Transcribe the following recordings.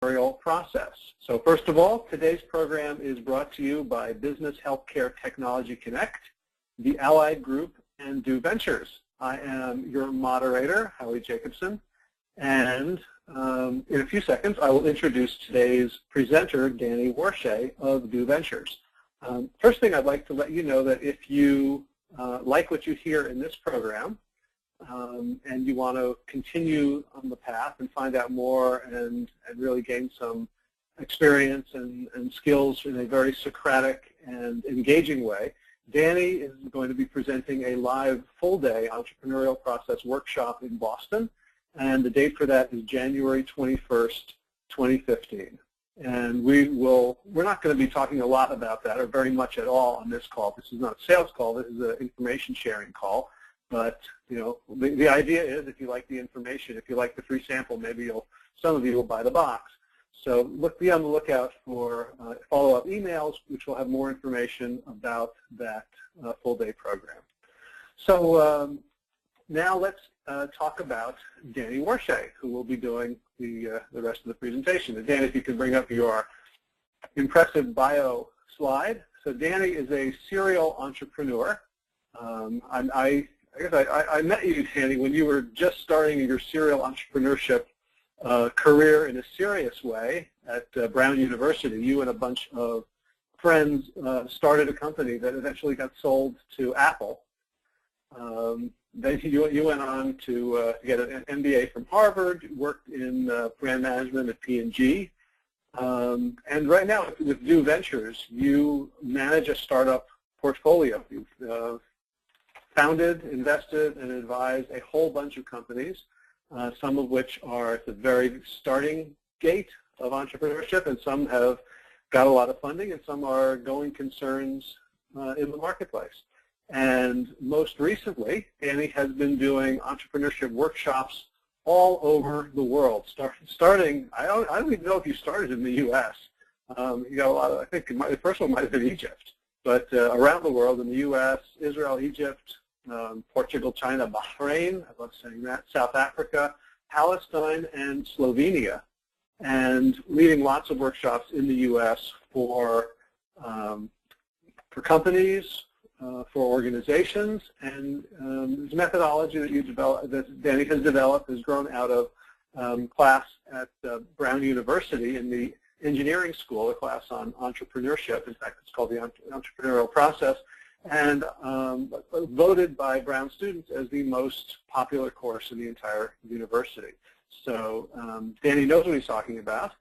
entrepreneurial process. So first of all, today's program is brought to you by Business Healthcare Technology Connect, the Allied Group, and Do Ventures. I am your moderator, Howie Jacobson, and in a few seconds I will introduce today's presenter, Danny Warshay of Do Ventures. First thing I'd like to let you know that if you like what you hear in this program, and you want to continue on the path and find out more and really gain some experience and skills in a very Socratic and engaging way, Danny is going to be presenting a live full-day entrepreneurial process workshop in Boston, and the date for that is January 21st, 2015. And we're not going to be talking a lot about that or very much at all on this call. This is not a sales call. This is an information sharing call. But you know, the idea is, if you like the information, if you like the free sample, maybe some of you will buy the box. So be on the lookout for follow-up emails, which will have more information about that full-day program. So now let's talk about Danny Warshay, who will be doing the rest of the presentation. And Danny, if you could bring up your impressive bio slide. So Danny is a serial entrepreneur. I guess I met you, Danny, when you were just starting your serial entrepreneurship career in a serious way at Brown University. You and a bunch of friends started a company that eventually got sold to Apple. Then you went on to get an MBA from Harvard, worked in brand management at P&G, and right now with Do Ventures, you manage a startup portfolio. You've founded, invested, and advised a whole bunch of companies, some of which are at the very starting gate of entrepreneurship, and some have got a lot of funding, and some are going concerns in the marketplace. And most recently, Danny has been doing entrepreneurship workshops all over the world. Starting, I don't even know if you started in the U.S. You got a lot of, I think the first one might have been Egypt, but around the world, in the U.S., Israel, Egypt, Portugal, China, Bahrain, I love saying that, South Africa, Palestine, and Slovenia, and leading lots of workshops in the U.S. for companies, for organizations, and this methodology that Danny has developed has grown out of class at Brown University in the engineering school, a class on entrepreneurship. In fact, it's called the Entrepreneurial Process, and voted by Brown students as the most popular course in the entire university. So Danny knows what he's talking about,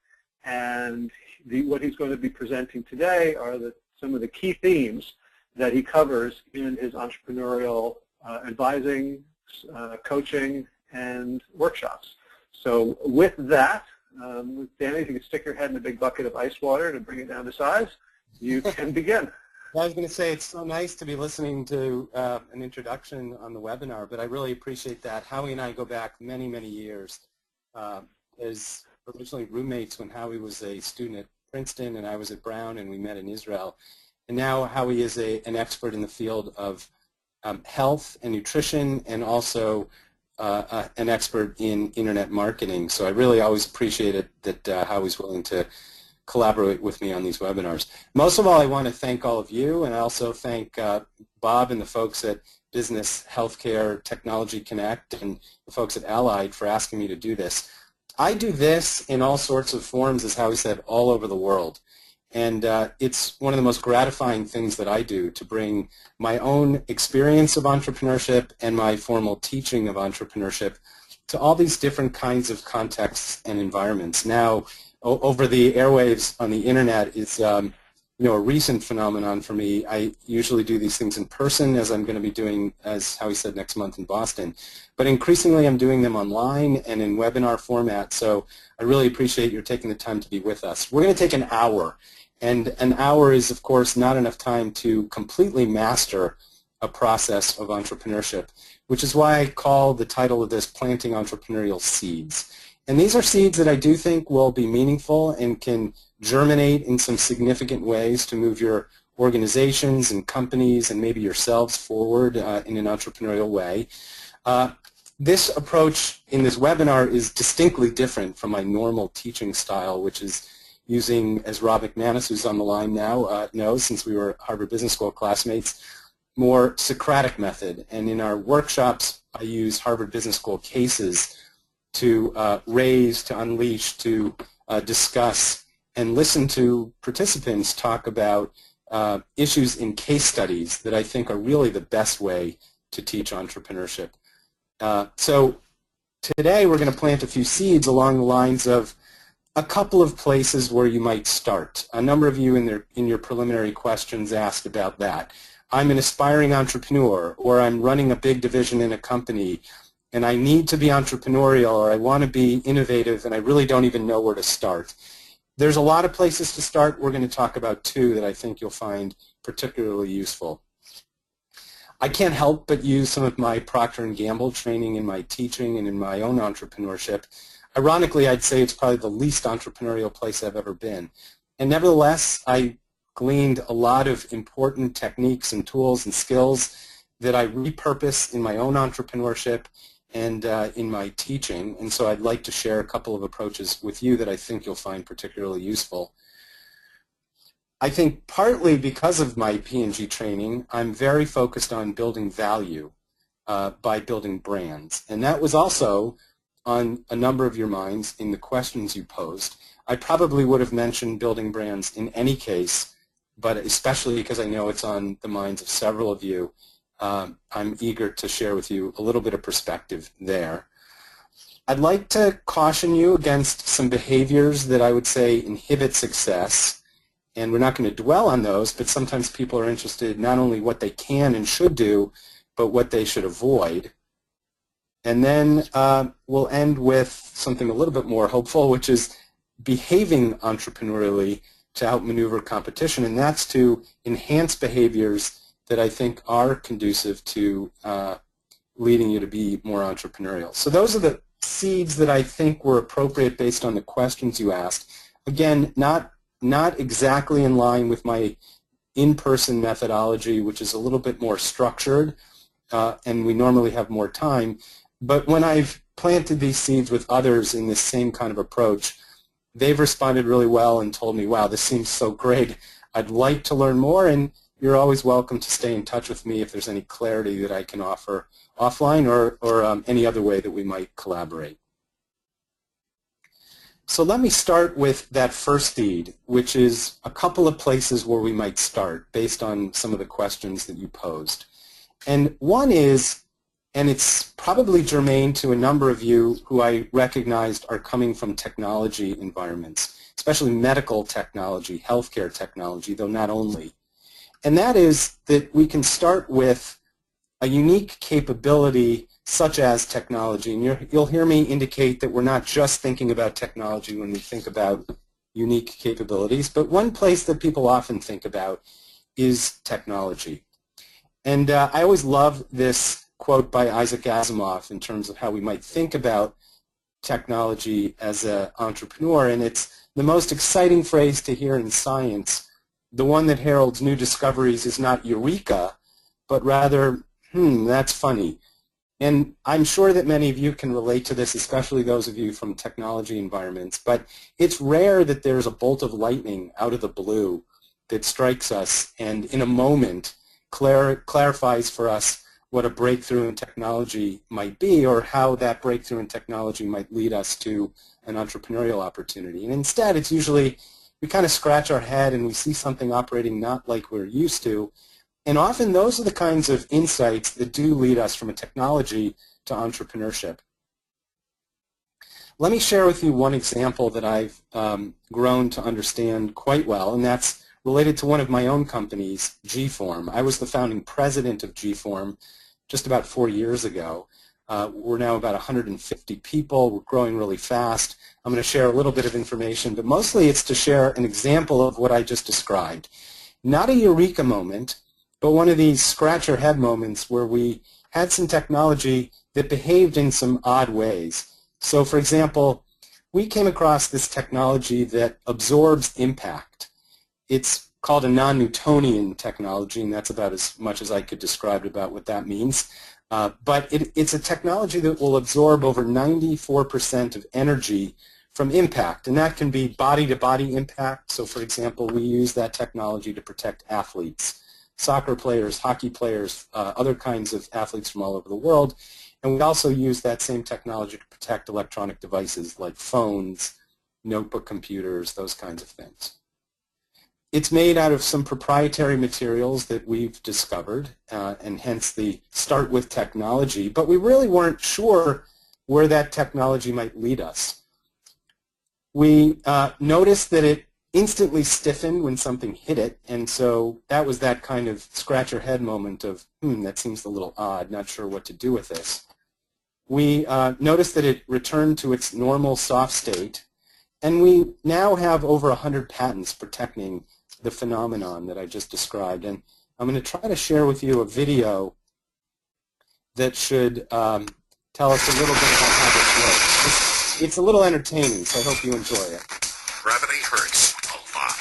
and what he's going to be presenting today are some of the key themes that he covers in his entrepreneurial advising, coaching, and workshops. So with that, Danny, if you could stick your head in a big bucket of ice water to bring it down to size, you can begin. I was going to say, it's so nice to be listening to an introduction on the webinar, but I really appreciate that. Howie and I go back many, many years. As originally roommates when Howie was a student at Princeton and I was at Brown, and we met in Israel. And now Howie is an expert in the field of health and nutrition, and also an expert in internet marketing. So I really always appreciate it that Howie's willing to collaborate with me on these webinars. Most of all, I want to thank all of you, and I also thank Bob and the folks at Business Healthcare Technology Connect and the folks at Allied for asking me to do this. I do this in all sorts of forms, as Howie said, all over the world. And it's one of the most gratifying things that I do, to bring my own experience of entrepreneurship and my formal teaching of entrepreneurship to all these different kinds of contexts and environments. Now, over the airwaves on the internet is a recent phenomenon for me. I usually do these things in person, as I'm going to be doing, as Howie said, next month in Boston. But increasingly I'm doing them online and in webinar format, so I really appreciate your taking the time to be with us. We're going to take an hour, and an hour is, of course, not enough time to completely master a process of entrepreneurship, which is why I call the title of this Planting Entrepreneurial Seeds. And these are seeds that I do think will be meaningful and can germinate in some significant ways to move your organizations and companies and maybe yourselves forward in an entrepreneurial way. This approach in this webinar is distinctly different from my normal teaching style, which is using, as Rob McManus, who's on the line now, knows since we were Harvard Business School classmates, more Socratic method. And in our workshops, I use Harvard Business School cases to raise, to unleash, to discuss, and listen to participants talk about issues in case studies that I think are really the best way to teach entrepreneurship. So today we're going to plant a few seeds along the lines of a couple of places where you might start. A number of you in your preliminary questions asked about that. I'm an aspiring entrepreneur, or I'm running a big division in a company, and I need to be entrepreneurial, or I want to be innovative, and I really don't even know where to start. There's a lot of places to start. We're going to talk about two that I think you'll find particularly useful. I can't help but use some of my Procter & Gamble training in my teaching and in my own entrepreneurship. Ironically, I'd say it's probably the least entrepreneurial place I've ever been. And nevertheless, I gleaned a lot of important techniques and tools and skills that I repurpose in my own entrepreneurship and in my teaching. And so I'd like to share a couple of approaches with you that I think you'll find particularly useful. I think partly because of my P&G training, I'm very focused on building value by building brands. And that was also on a number of your minds in the questions you posed. I probably would have mentioned building brands in any case, but especially because I know it's on the minds of several of you, I'm eager to share with you a little bit of perspective there. I'd like to caution you against some behaviors that I would say inhibit success. And we're not going to dwell on those, but sometimes people are interested not only what they can and should do, but what they should avoid. And then we'll end with something a little bit more hopeful, which is behaving entrepreneurially to outmaneuver competition, and that's to enhance behaviors that I think are conducive to leading you to be more entrepreneurial. So those are the seeds that I think were appropriate based on the questions you asked. Again, not exactly in line with my in-person methodology, which is a little bit more structured, and we normally have more time. But when I've planted these seeds with others in this same kind of approach, they've responded really well and told me, wow, this seems so great. I'd like to learn more, and you're always welcome to stay in touch with me if there's any clarity that I can offer offline or any other way that we might collaborate. So let me start with that first seed, which is a couple of places where we might start based on some of the questions that you posed. And one is, and it's probably germane to a number of you who I recognized are coming from technology environments, especially medical technology, healthcare technology, though not only. And that is that we can start with a unique capability such as technology. And you'll hear me indicate that we're not just thinking about technology when we think about unique capabilities, but one place that people often think about is technology. And I always love this quote by Isaac Asimov in terms of how we might think about technology as an entrepreneur, and it's the most exciting phrase to hear in science. The one that heralds new discoveries is not eureka, but rather, that's funny. And I'm sure that many of you can relate to this, especially those of you from technology environments, but it's rare that there's a bolt of lightning out of the blue that strikes us and in a moment clarifies for us what a breakthrough in technology might be or how that breakthrough in technology might lead us to an entrepreneurial opportunity. And instead, it's usually we kind of scratch our head and we see something operating not like we're used to. And often those are the kinds of insights that do lead us from a technology to entrepreneurship. Let me share with you one example that I've grown to understand quite well, and that's related to one of my own companies, G-Form. I was the founding president of G-Form just about 4 years ago. We're now about 150 people. We're growing really fast. I'm going to share a little bit of information, but mostly it's to share an example of what I just described. Not a eureka moment, but one of these scratch-your-head moments where we had some technology that behaved in some odd ways. So, for example, we came across this technology that absorbs impact. It's called a non-Newtonian technology, and that's about as much as I could describe about what that means. But it's a technology that will absorb over 94% of energy from impact, and that can be body-to-body impact. So, for example, we use that technology to protect athletes, soccer players, hockey players, other kinds of athletes from all over the world. And we also use that same technology to protect electronic devices like phones, notebook computers, those kinds of things. It's made out of some proprietary materials that we've discovered, and hence the start with technology, but we really weren't sure where that technology might lead us. We noticed that it instantly stiffened when something hit it, and so that was that kind of scratch your head moment of, that seems a little odd, not sure what to do with this. We noticed that it returned to its normal soft state, and we now have over 100 patents protecting the phenomenon that I just described. And I'm going to try to share with you a video that should tell us a little bit about how this works. It's a little entertaining, so I hope you enjoy it. Gravity hurts a lot.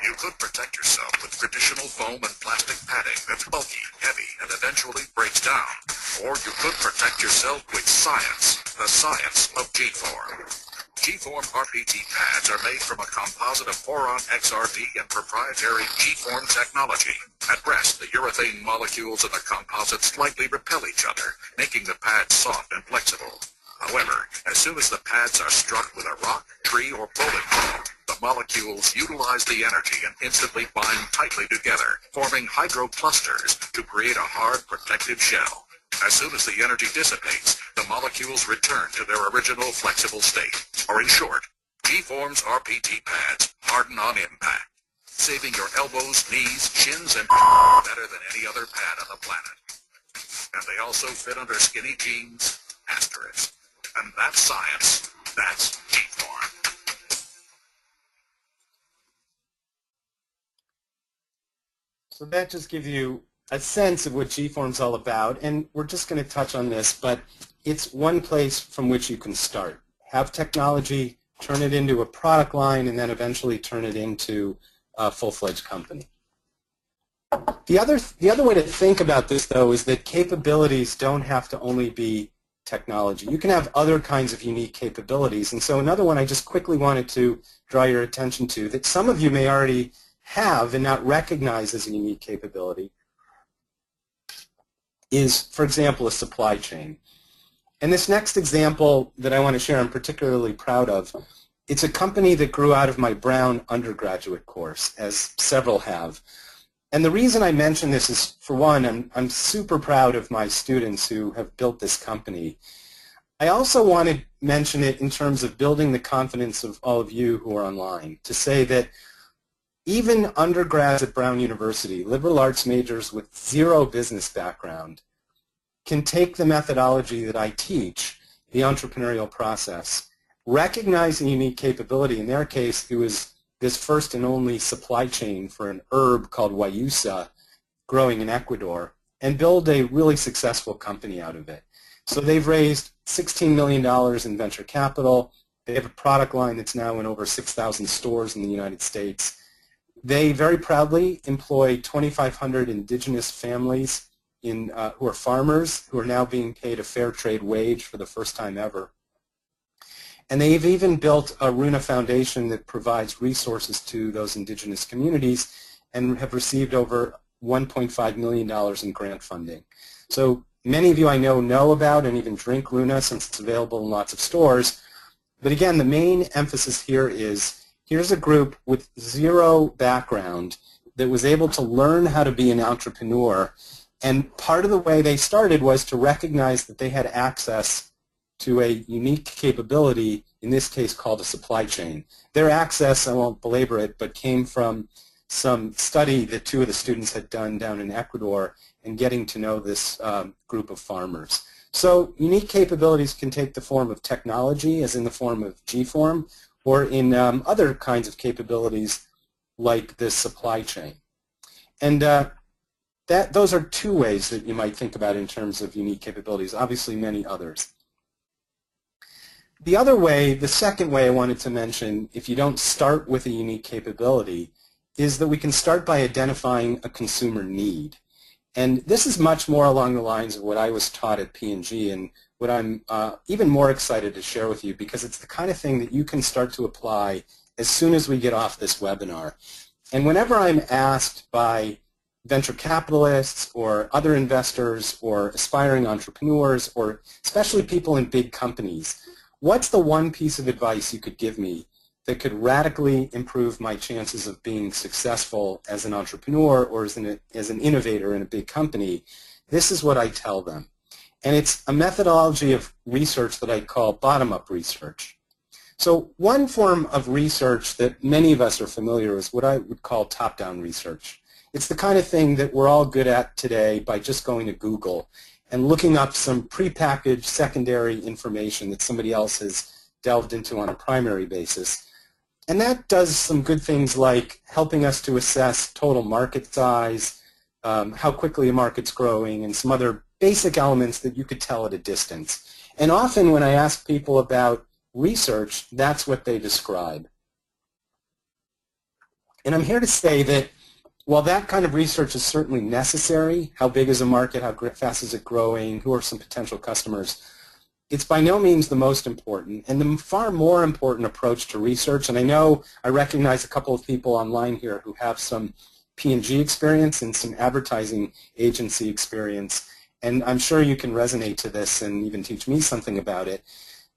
You could protect yourself with traditional foam and plastic padding that's bulky, heavy, and eventually breaks down. Or you could protect yourself with science, the science of G-Form. G-Form RPT pads are made from a composite of boron XRD and proprietary G-Form technology. At rest, the urethane molecules in the composite slightly repel each other, making the pads soft and flexible. However, as soon as the pads are struck with a rock, tree, or bowling ball, the molecules utilize the energy and instantly bind tightly together, forming hydroclusters to create a hard protective shell. As soon as the energy dissipates, the molecules return to their original flexible state. Or in short, G-Form's RPT pads harden on impact, saving your elbows, knees, shins, and better than any other pad on the planet. And they also fit under skinny jeans, asterisk. And that's science. That's G-Form. So that just gives you a sense of what G-Form's all about, and we're just going to touch on this, but it's one place from which you can start. Have technology, turn it into a product line, and then eventually turn it into a full-fledged company. The other way to think about this, though, is that capabilities don't have to only be technology. You can have other kinds of unique capabilities, and so another one I just quickly wanted to draw your attention to that some of you may already have and not recognize as a unique capability is, for example, a supply chain. And this next example that I want to share I'm particularly proud of, it's a company that grew out of my Brown undergraduate course, as several have. And the reason I mention this is, for one, I'm super proud of my students who have built this company. I also want to mention it in terms of building the confidence of all of you who are online, to say that even undergrads at Brown University, liberal arts majors with zero business background, can take the methodology that I teach, the entrepreneurial process, recognize a unique capability. In their case, it was this first and only supply chain for an herb called Guayusa growing in Ecuador, and build a really successful company out of it. So they've raised $16 million in venture capital. They have a product line that's now in over 6,000 stores in the United States. They very proudly employ 2,500 indigenous families who are farmers who are now being paid a fair trade wage for the first time ever. And they've even built a Runa Foundation that provides resources to those indigenous communities and have received over $1.5 million in grant funding. So many of you I know about and even drink Runa since it's available in lots of stores. But again, the main emphasis here is, here's a group with zero background that was able to learn how to be an entrepreneur. And part of the way they started was to recognize that they had access to a unique capability, in this case called a supply chain. Their access, I won't belabor it, but came from some study that two of the students had done down in Ecuador and getting to know this group of farmers. So unique capabilities can take the form of technology, as in the form of G-Form, or in other kinds of capabilities like this supply chain. And those are two ways that you might think about in terms of unique capabilities, obviously many others. The other way, the second way I wanted to mention, if you don't start with a unique capability, is that we can start by identifying a consumer need. And this is much more along the lines of what I was taught at P&G and what I'm even more excited to share with you, because it's the kind of thing that you can start to apply as soon as we get off this webinar. And whenever I'm asked by venture capitalists or other investors or aspiring entrepreneurs or especially people in big companies, what's the one piece of advice you could give me that could radically improve my chances of being successful as an entrepreneur or as an innovator in a big company? This is what I tell them. And it's a methodology of research that I call bottom-up research. So one form of research that many of us are familiar with is what I would call top-down research. It's the kind of thing that we're all good at today by just going to Google and looking up some prepackaged secondary information that somebody else has delved into on a primary basis. And that does some good things like helping us to assess total market size, how quickly a market's growing, and some other basic elements that you could tell at a distance. And often when I ask people about research, that's what they describe. And I'm here to say that while that kind of research is certainly necessary, how big is a market, how fast is it growing, who are some potential customers, it's by no means the most important. And the far more important approach to research, and I recognize a couple of people online here who have some P&G experience and some advertising agency experience, and I'm sure you can resonate to this and even teach me something about it.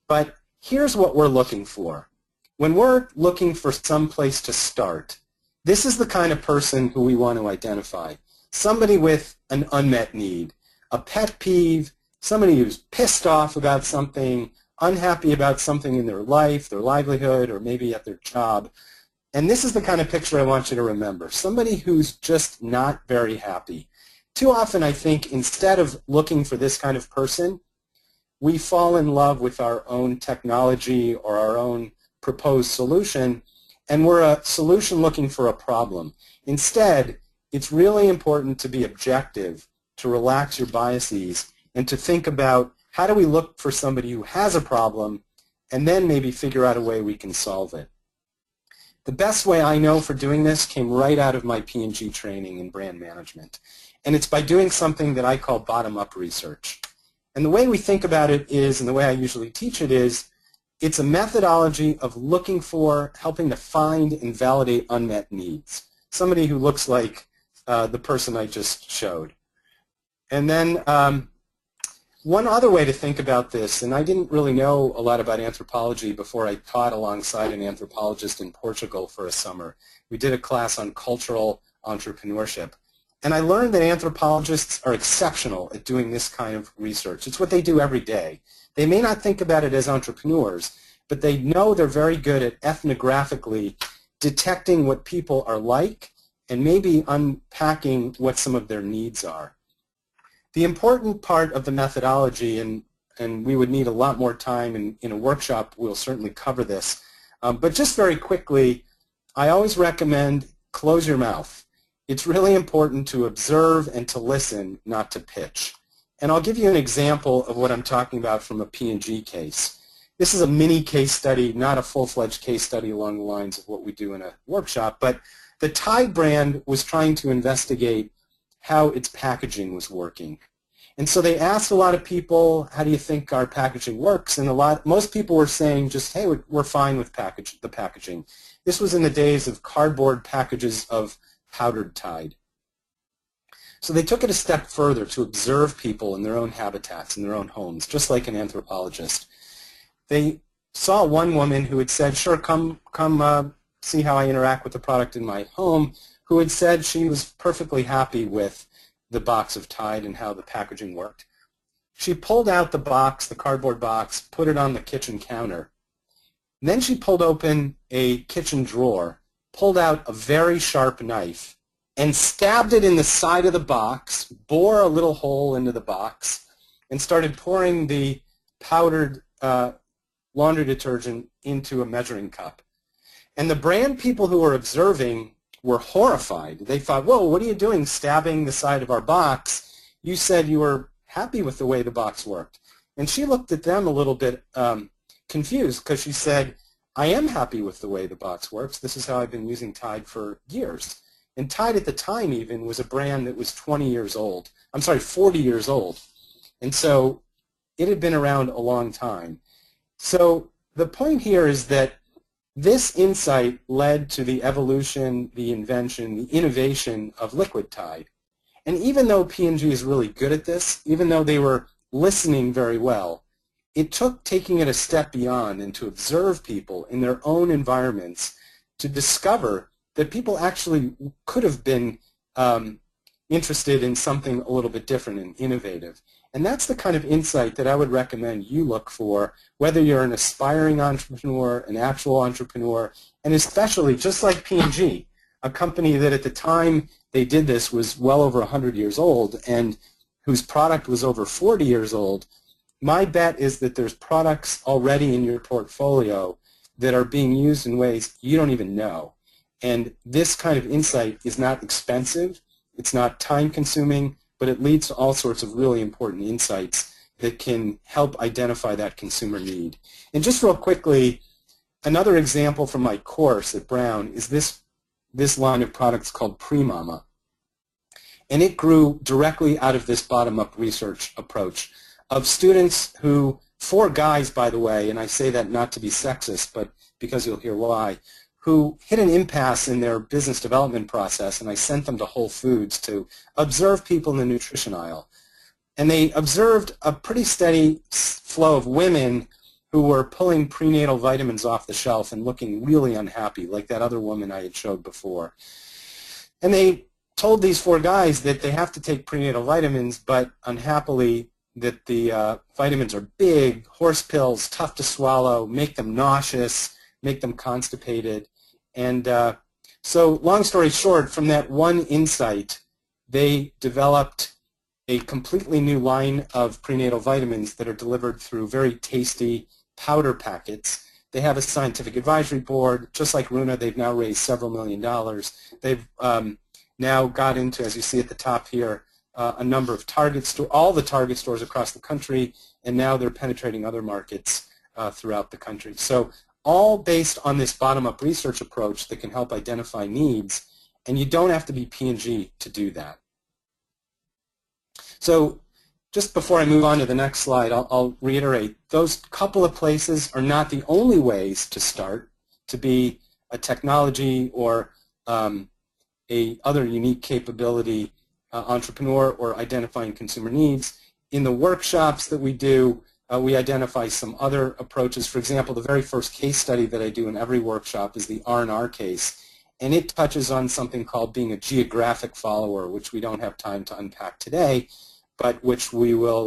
But here's what we're looking for. When we're looking for some place to start, this is the kind of person who we want to identify. Somebody with an unmet need, a pet peeve, somebody who's pissed off about something, unhappy about something in their life, their livelihood, or maybe at their job. And this is the kind of picture I want you to remember. Somebody who's just not very happy. Too often, I think, instead of looking for this kind of person, we fall in love with our own technology or our own proposed solution, and we're a solution looking for a problem. Instead, it's really important to be objective, to relax your biases, and to think about how do we look for somebody who has a problem and then maybe figure out a way we can solve it. The best way I know for doing this came right out of my P&G training in brand management. And it's by doing something that I call bottom-up research. And the way we think about it is, and the way I usually teach it is, it's a methodology of looking for, helping to find and validate unmet needs. Somebody who looks like the person I just showed. And then one other way to think about this, and I didn't really know a lot about anthropology before I taught alongside an anthropologist in Portugal for a summer. We did a class on cultural entrepreneurship. And I learned that anthropologists are exceptional at doing this kind of research. It's what they do every day. They may not think about it as entrepreneurs, but they know they're very good at ethnographically detecting what people are like and maybe unpacking what some of their needs are. The important part of the methodology, and we would need a lot more time, and in a workshop we'll certainly cover this, but just very quickly, I always recommend close your mouth. It's really important to observe and to listen, not to pitch. And I'll give you an example of what I'm talking about from a P&G case. This is a mini case study, not a full-fledged case study along the lines of what we do in a workshop, but the Tide brand was trying to investigate how its packaging was working. And so they asked a lot of people, how do you think our packaging works? And most people were saying just, hey, we're fine with the packaging. This was in the days of cardboard packages of powdered Tide. So they took it a step further to observe people in their own habitats, in their own homes, just like an anthropologist. They saw one woman who had said, sure, come see how I interact with the product in my home, who had said she was perfectly happy with the box of Tide and how the packaging worked. She pulled out the box, the cardboard box, put it on the kitchen counter. And then she pulled open a kitchen drawer, pulled out a very sharp knife, and stabbed it in the side of the box, bore a little hole into the box, and started pouring the powdered laundry detergent into a measuring cup. And the brand people who were observing were horrified. They thought, whoa, what are you doing stabbing the side of our box? You said you were happy with the way the box worked. And she looked at them a little bit confused because she said, I am happy with the way the box works. This is how I've been using Tide for years. And Tide at the time even was a brand that was 20 years old. I'm sorry, 40 years old. And so it had been around a long time. So the point here is that this insight led to the evolution, the invention, the innovation of liquid Tide. And even though P&G is really good at this, even though they were listening very well, it took taking it a step beyond and to observe people in their own environments to discover that people actually could have been interested in something a little bit different and innovative. And that's the kind of insight that I would recommend you look for, whether you're an aspiring entrepreneur, an actual entrepreneur, and especially just like P&G, a company that at the time they did this was well over 100 years old and whose product was over 40 years old. My bet is that there's products already in your portfolio that are being used in ways you don't even know. And this kind of insight is not expensive, it's not time-consuming, but it leads to all sorts of really important insights that can help identify that consumer need. And just real quickly, another example from my course at Brown is this line of products called Pre-Mama. And it grew directly out of this bottom-up research approach of students who, 4 guys, by the way, and I say that not to be sexist, but because you'll hear why, who hit an impasse in their business development process, and I sent them to Whole Foods to observe people in the nutrition aisle. And they observed a pretty steady flow of women who were pulling prenatal vitamins off the shelf and looking really unhappy, like that other woman I had showed before. And they told these 4 guys that they have to take prenatal vitamins, but unhappily that the vitamins are big, horse pills, tough to swallow, make them nauseous, make them constipated. And so long story short, from that one insight, they developed a completely new line of prenatal vitamins that are delivered through very tasty powder packets. They have a scientific advisory board. Just like Runa, they've now raised several $1 million. They've now got into, as you see at the top here, a number of Target stores, all the Target stores across the country, and now they're penetrating other markets throughout the country. So all based on this bottom-up research approach that can help identify needs, and you don't have to be P&G to do that. So just before I move on to the next slide, I'll reiterate, those couple of places are not the only ways to start to be a technology or a other unique capability entrepreneur or identifying consumer needs. In the workshops that we do, we identify some other approaches. For example, the very first case study that I do in every workshop is the R&R case, and it touches on something called being a geographic follower, which we don't have time to unpack today, but which we will,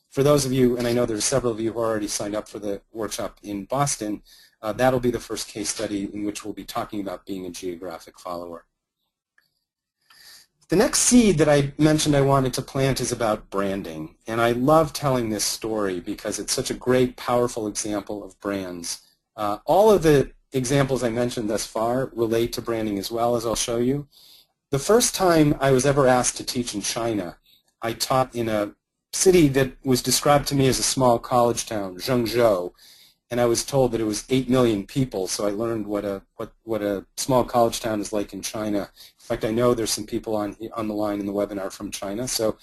for those of you, and I know there's several of you who already signed up for the workshop in Boston, that'll be the first case study in which we'll be talking about being a geographic follower. The next seed that I mentioned I wanted to plant is about branding, and I love telling this story because it's such a great, powerful example of brands. All of the examples I mentioned thus far relate to branding as well, as I'll show you. The first time I was ever asked to teach in China, I taught in a city that was described to me as a small college town, Zhengzhou, and I was told that it was 8 million people, so I learned what a small college town is like in China. In fact, I know there's some people on the line in the webinar from China, so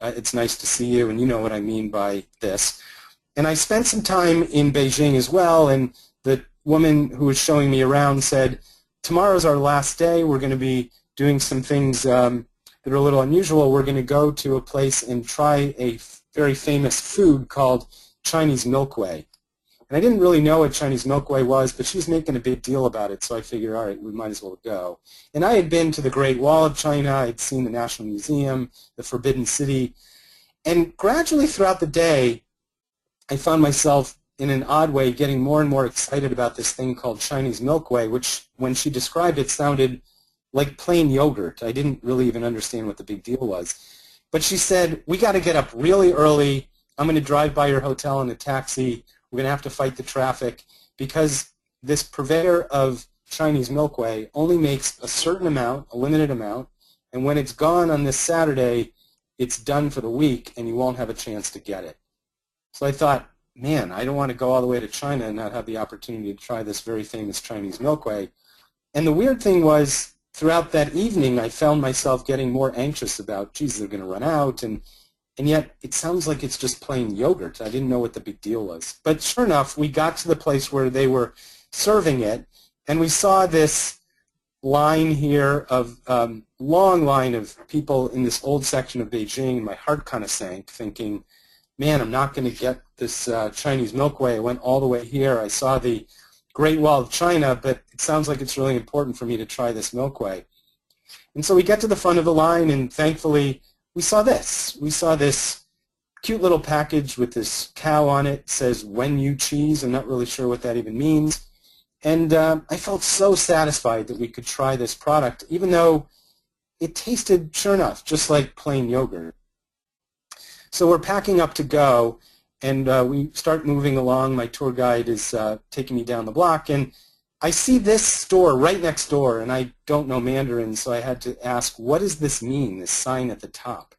it's nice to see you, and you know what I mean by this. And I spent some time in Beijing as well, and the woman who was showing me around said, tomorrow's our last day. We're going to be doing some things that are a little unusual. We're going to go to a place and try a very famous food called Chinese milkway. And I didn't really know what Chinese milkway was, but she was making a big deal about it, so I figured, all right, we might as well go. And I had been to the Great Wall of China. I had seen the National Museum, the Forbidden City. And gradually throughout the day, I found myself, in an odd way, getting more and more excited about this thing called Chinese milkway, which, when she described it, sounded like plain yogurt. I didn't really even understand what the big deal was. But she said, we got to get up really early. I'm going to drive by your hotel in a taxi. We're going to have to fight the traffic because this purveyor of Chinese milkway only makes a certain amount, a limited amount, and when it's gone on this Saturday, it's done for the week and you won't have a chance to get it. So I thought, man, I don't want to go all the way to China and not have the opportunity to try this very famous Chinese milkway. And the weird thing was, throughout that evening, I found myself getting more anxious about, geez, they're going to run out, and yet it sounds like it's just plain yogurt. I didn't know what the big deal was. But sure enough, we got to the place where they were serving it, and we saw this line here of long line of people in this old section of Beijing, and my heart kind of sank, thinking, man, I'm not going to get this Chinese milkway. I went all the way here. I saw the Great Wall of China, but it sounds like it's really important for me to try this milkway. And so we get to the front of the line, and thankfully we saw this. We saw this cute little package with this cow on it. It says, "When you cheese." I'm not really sure what that even means. And I felt so satisfied that we could try this product, even though it tasted, sure enough, just like plain yogurt. So we're packing up to go, and we start moving along. My tour guide is taking me down the block, and I see this store right next door, and I don't know Mandarin, so I had to ask, what does this mean, this sign at the top?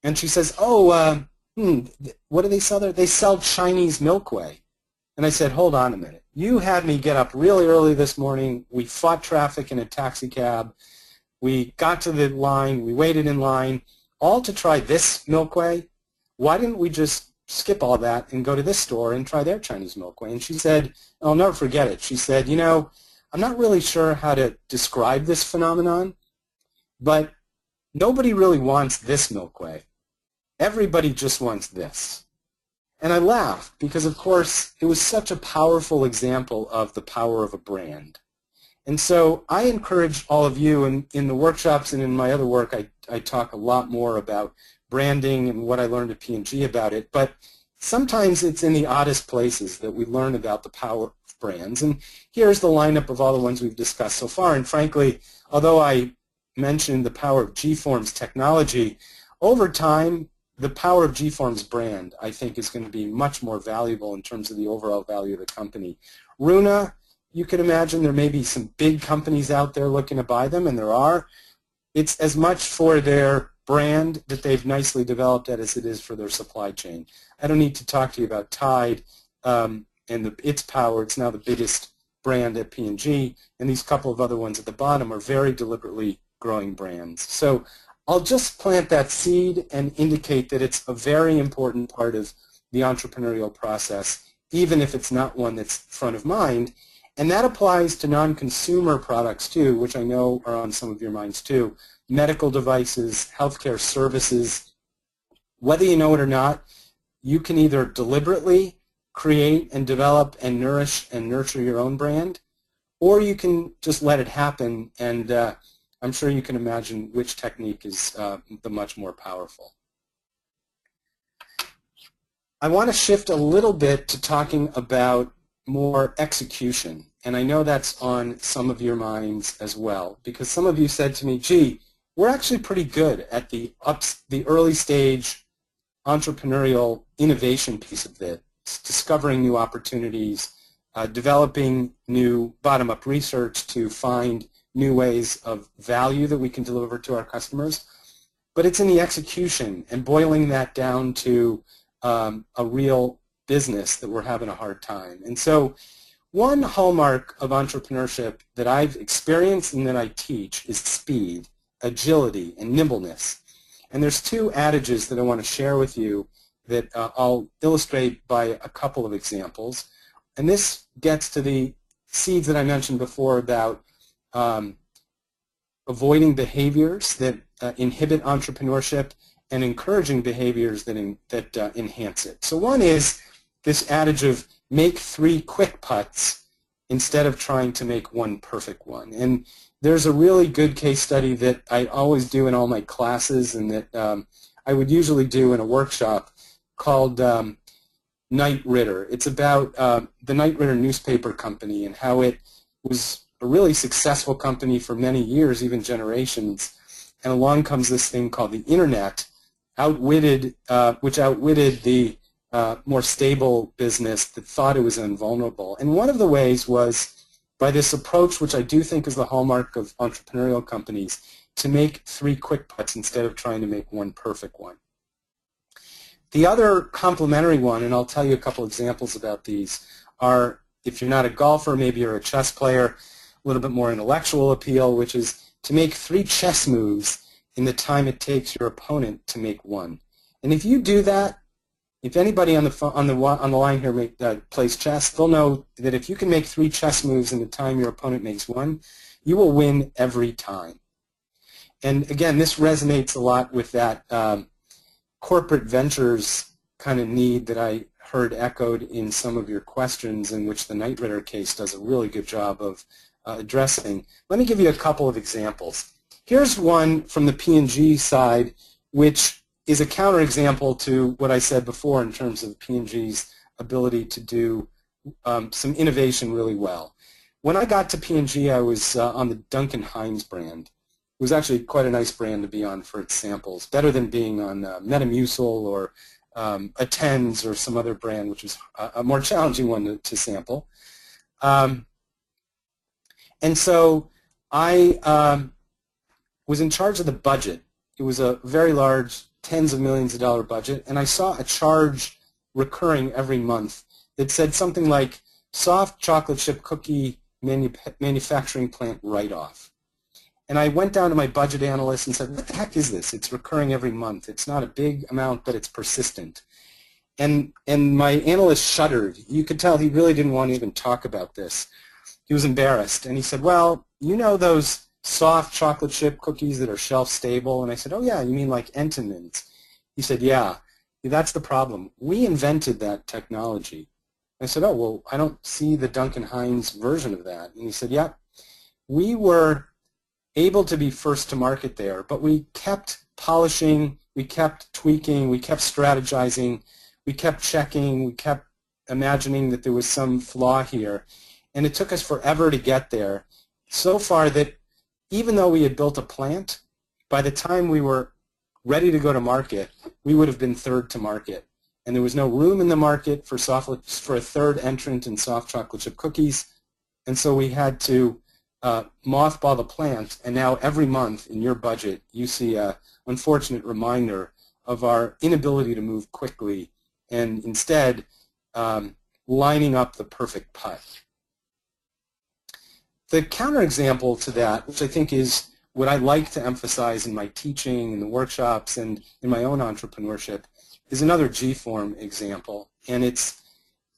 And she says, oh, what do they sell there? They sell Chinese milkway. And I said, hold on a minute. You had me get up really early this morning. We fought traffic in a taxi cab. We got to the line. We waited in line, all to try this milkway. Why didn't we just skip all that and go to this store and try their Chinese milkway? And she said, I'll never forget it. She said, you know, I'm not really sure how to describe this phenomenon, but nobody really wants this milkway. Everybody just wants this. And I laughed because, of course, it was such a powerful example of the power of a brand. And so I encourage all of you, and in the workshops and in my other work, I talk a lot more about branding and what I learned at P&G about it. But sometimes it's in the oddest places that we learn about the power of brands. And here's the lineup of all the ones we've discussed so far. And frankly, although I mentioned the power of G-Form's technology, over time, the power of G-Form's brand, I think, is going to be much more valuable in terms of the overall value of the company. Runa, you can imagine there may be some big companies out there looking to buy them, and there are. It's as much for their brand that they've nicely developed as it is for their supply chain. I don't need to talk to you about Tide and its power. It's now the biggest brand at P&G, and these couple of other ones at the bottom are very deliberately growing brands. So I'll just plant that seed and indicate that it's a very important part of the entrepreneurial process, even if it's not one that's front of mind. And that applies to non-consumer products too, which I know are on some of your minds too. Medical devices, healthcare services. Whether you know it or not, you can either deliberately create and develop and nourish and nurture your own brand, or you can just let it happen, and I'm sure you can imagine which technique is the much more powerful. I want to shift a little bit to talking about more execution, and I know that's on some of your minds as well, because some of you said to me, gee, we're actually pretty good at the early stage entrepreneurial innovation piece of it, discovering new opportunities, developing new bottom-up research to find new ways of value that we can deliver to our customers. But it's in the execution and boiling that down to a real business that we're having a hard time. And so one hallmark of entrepreneurship that I've experienced and that I teach is speed, agility, and nimbleness. And there's two adages that I want to share with you that I'll illustrate by a couple of examples. And this gets to the seeds that I mentioned before about avoiding behaviors that inhibit entrepreneurship and encouraging behaviors that enhance it. So one is this adage of make 3 quick putts instead of trying to make 1 perfect one. And there's a really good case study that I always do in all my classes and that I would usually do in a workshop called Knight Ridder. It's about the Knight Ridder newspaper company and how it was a really successful company for many years, even generations, and along comes this thing called the Internet, which outwitted the more stable business that thought it was invulnerable. And one of the ways was by this approach, which I do think is the hallmark of entrepreneurial companies, to make 3 quick putts instead of trying to make 1 perfect one. The other complementary one, and I'll tell you a couple examples about these, are if you're not a golfer, maybe you're a chess player, little bit more intellectual appeal, which is to make 3 chess moves in the time it takes your opponent to make 1. And if you do that, if anybody on the line here plays chess, they'll know that if you can make 3 chess moves in the time your opponent makes 1, you will win every time. And again, this resonates a lot with that corporate ventures kind of need that I heard echoed in some of your questions, in which the Knight Ridder case does a really good job of addressing. Let me give you a couple of examples. Here's one from the P&G side, which is a counterexample to what I said before in terms of P&G's ability to do some innovation really well. When I got to P&G, I was on the Duncan Hines brand. It was actually quite a nice brand to be on for its samples, better than being on Metamucil or Attens or some other brand, which was a more challenging one to sample. And so I was in charge of the budget. It was a very large, tens of millions of dollar budget, and I saw a charge recurring every month that said something like soft chocolate chip cookie manufacturing plant write-off. And I went down to my budget analyst and said, what the heck is this? It's recurring every month. It's not a big amount, but it's persistent. And my analyst shuddered. You could tell he really didn't want to even talk about this. He was embarrassed. And he said, well, you know those soft chocolate chip cookies that are shelf stable? And I said, oh yeah, you mean like Entenmann's? He said, yeah, that's the problem. We invented that technology. I said, oh, well, I don't see the Duncan Hines version of that. And he said, yeah, we were able to be first to market there, but we kept polishing, we kept tweaking, we kept strategizing, we kept checking, we kept imagining that there was some flaw here. And it took us forever to get there, so far that even though we had built a plant, by the time we were ready to go to market, we would have been third to market. And there was no room in the market for a third entrant in soft chocolate chip cookies. And so we had to mothball the plant. And now every month in your budget, you see an unfortunate reminder of our inability to move quickly and instead lining up the perfect putt. The counterexample to that, which I think is what I like to emphasize in my teaching, in the workshops, and in my own entrepreneurship, is another G-form example. And it's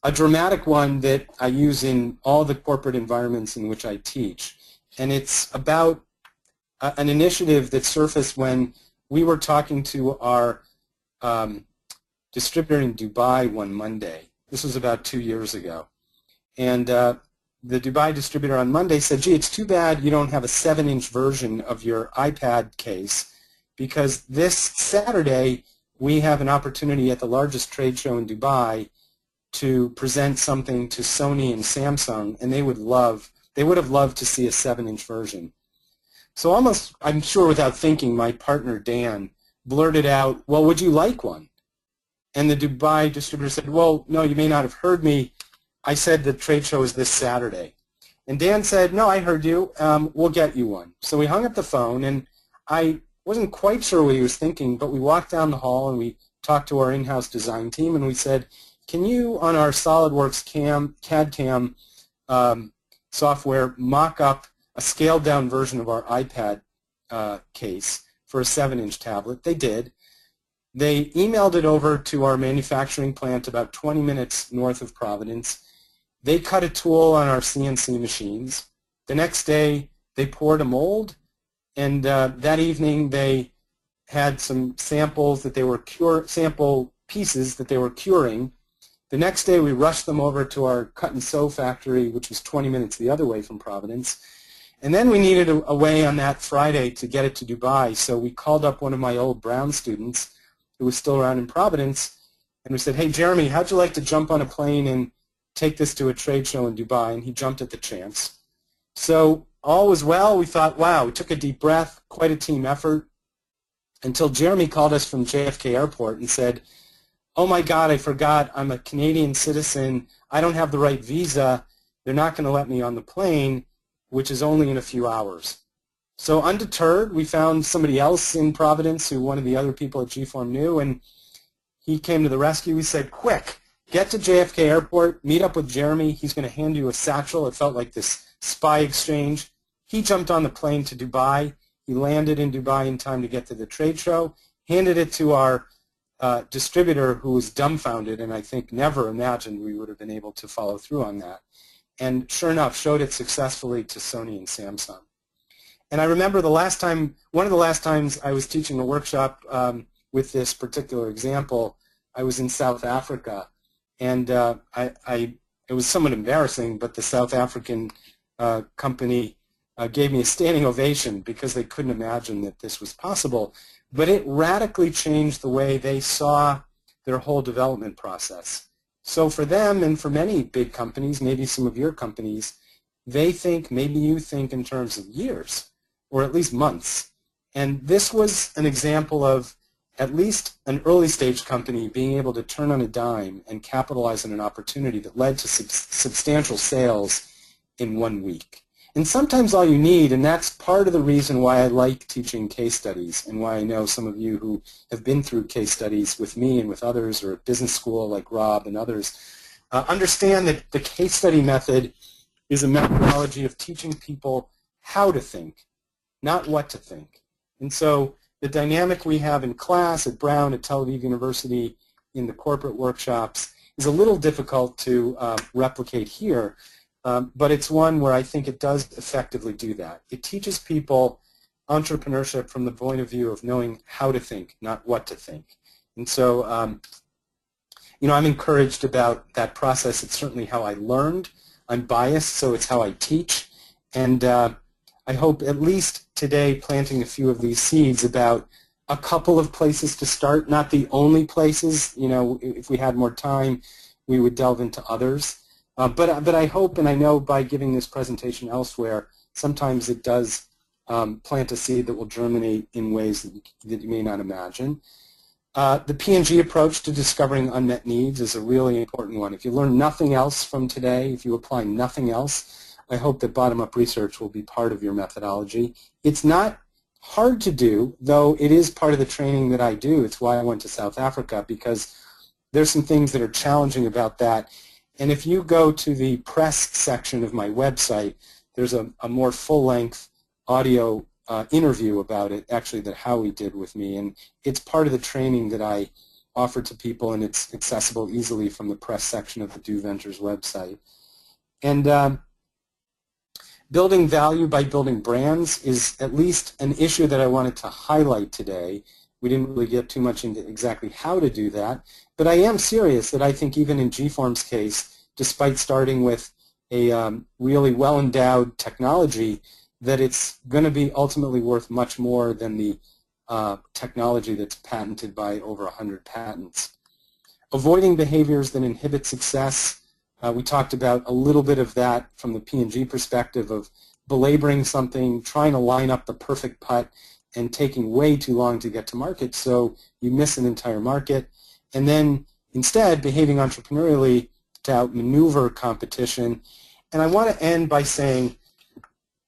a dramatic one that I use in all the corporate environments in which I teach. And it's about an initiative that surfaced when we were talking to our distributor in Dubai one Monday. This was about 2 years ago. And the Dubai distributor on Monday said, gee, it's too bad you don't have a 7-inch version of your iPad case, because this Saturday we have an opportunity at the largest trade show in Dubai to present something to Sony and Samsung, and they would have loved to see a 7-inch version. So almost, I'm sure without thinking, my partner Dan blurted out, well, would you like one? And the Dubai distributor said, well, no, you may not have heard me. I said the trade show is this Saturday. And Dan said, no, I heard you. We'll get you one. So we hung up the phone, and I wasn't quite sure what he was thinking, but we walked down the hall and we talked to our in-house design team, and we said, can you, on our SolidWorks CAD-CAM software, mock up a scaled-down version of our iPad case for a 7-inch tablet? They did. They emailed it over to our manufacturing plant about 20 minutes north of Providence. They cut a tool on our CNC machines. The next day, they poured a mold, and that evening they had some samples that they were sample pieces that they were curing. The next day, we rushed them over to our cut and sew factory, which was 20 minutes the other way from Providence. And then we needed a way on that Friday to get it to Dubai, so we called up one of my old Brown students who was still around in Providence, and we said, hey, Jeremy, how'd you like to jump on a plane and take this to a trade show in Dubai? And he jumped at the chance. So all was well. We thought, wow, we took a deep breath, quite a team effort, until Jeremy called us from JFK Airport and said, oh my God, I forgot, I'm a Canadian citizen, I don't have the right visa, they're not going to let me on the plane, which is only in a few hours. So undeterred, we found somebody else in Providence who one of the other people at G-Form knew, and he came to the rescue. We said, quick, get to JFK Airport, meet up with Jeremy, he's going to hand you a satchel. It felt like this spy exchange. He jumped on the plane to Dubai. He landed in Dubai in time to get to the trade show, handed it to our distributor, who was dumbfounded and I think never imagined we would have been able to follow through on that. And sure enough, showed it successfully to Sony and Samsung. And I remember one of the last times I was teaching a workshop with this particular example, I was in South Africa. And it was somewhat embarrassing, but the South African company gave me a standing ovation because they couldn't imagine that this was possible. But it radically changed the way they saw their whole development process. So for them and for many big companies, maybe some of your companies, they think, maybe you think in terms of years or at least months. And this was an example of at least an early stage company being able to turn on a dime and capitalize on an opportunity that led to substantial sales in 1 week. And sometimes all you need, and that's part of the reason why I like teaching case studies and why I know some of you who have been through case studies with me and with others or at business school like Rob and others, understand that the case study method is a methodology of teaching people how to think, not what to think. And so the dynamic we have in class at Brown, at Tel Aviv University, in the corporate workshops is a little difficult to replicate here. But it's one where I think it does effectively do that. It teaches people entrepreneurship from the point of view of knowing how to think, not what to think. And so, I'm encouraged about that process. It's certainly how I learned. I'm biased, so it's how I teach. And I hope at least today planting a few of these seeds about a couple of places to start, not the only places. If we had more time, we would delve into others. But I hope and I know by giving this presentation elsewhere, sometimes it does plant a seed that will germinate in ways that you may not imagine. The P&G approach to discovering unmet needs is a really important one. If you learn nothing else from today, if you apply nothing else, I hope that bottom-up research will be part of your methodology. It's not hard to do, though it is part of the training that I do. It's why I went to South Africa, because there's some things that are challenging about that. And if you go to the press section of my website, there's a more full-length audio interview about it, actually, that Howie did with me. And it's part of the training that I offer to people, and it's accessible easily from the press section of the Do Ventures website. And building value by building brands is at least an issue that I wanted to highlight today. We didn't really get too much into exactly how to do that, but I am serious that I think even in G-Form's case, despite starting with a really well-endowed technology, that it's going to be ultimately worth much more than the technology that's patented by over 100 patents. Avoiding behaviors that inhibit success. We talked about a little bit of that from the P&G perspective of belaboring something, trying to line up the perfect putt, and taking way too long to get to market, so you miss an entire market. And then instead behaving entrepreneurially to outmaneuver competition. And I want to end by saying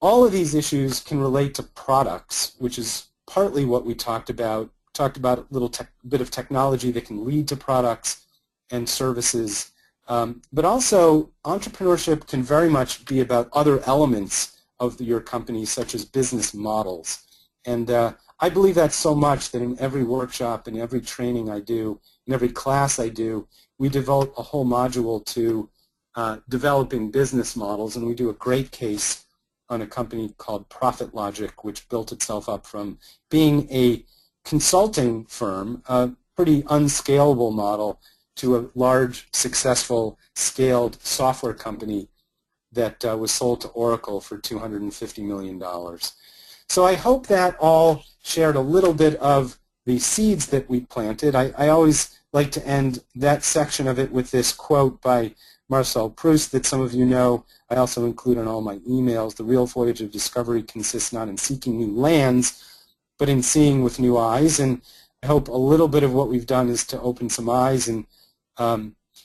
all of these issues can relate to products, which is partly what we talked about. Talked about a little bit of technology that can lead to products and services. But also, entrepreneurship can very much be about other elements of your company, such as business models. And I believe that so much that in every workshop, in every training I do, in every class I do, we devote a whole module to developing business models, and we do a great case on a company called Profit Logic, which built itself up from being a consulting firm, a pretty unscalable model, to a large, successful, scaled software company that was sold to Oracle for $250 million. So I hope that all shared a little bit of the seeds that we planted. I always like to end that section of it with this quote by Marcel Proust that some of you know. I also include in all my emails. The real voyage of discovery consists not in seeking new lands, but in seeing with new eyes. And I hope a little bit of what we've done is to open some eyes. And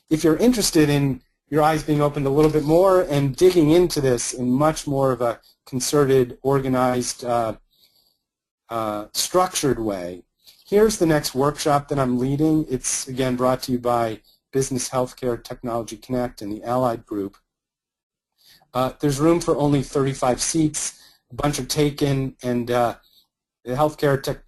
if you're interested in your eyes being opened a little bit more and digging into this in much more of a concerted, organized, structured way, here's the next workshop that I'm leading. It's, again, brought to you by Business Healthcare Technology Connect and the Allied Group. There's room for only 35 seats. A bunch are taken, and the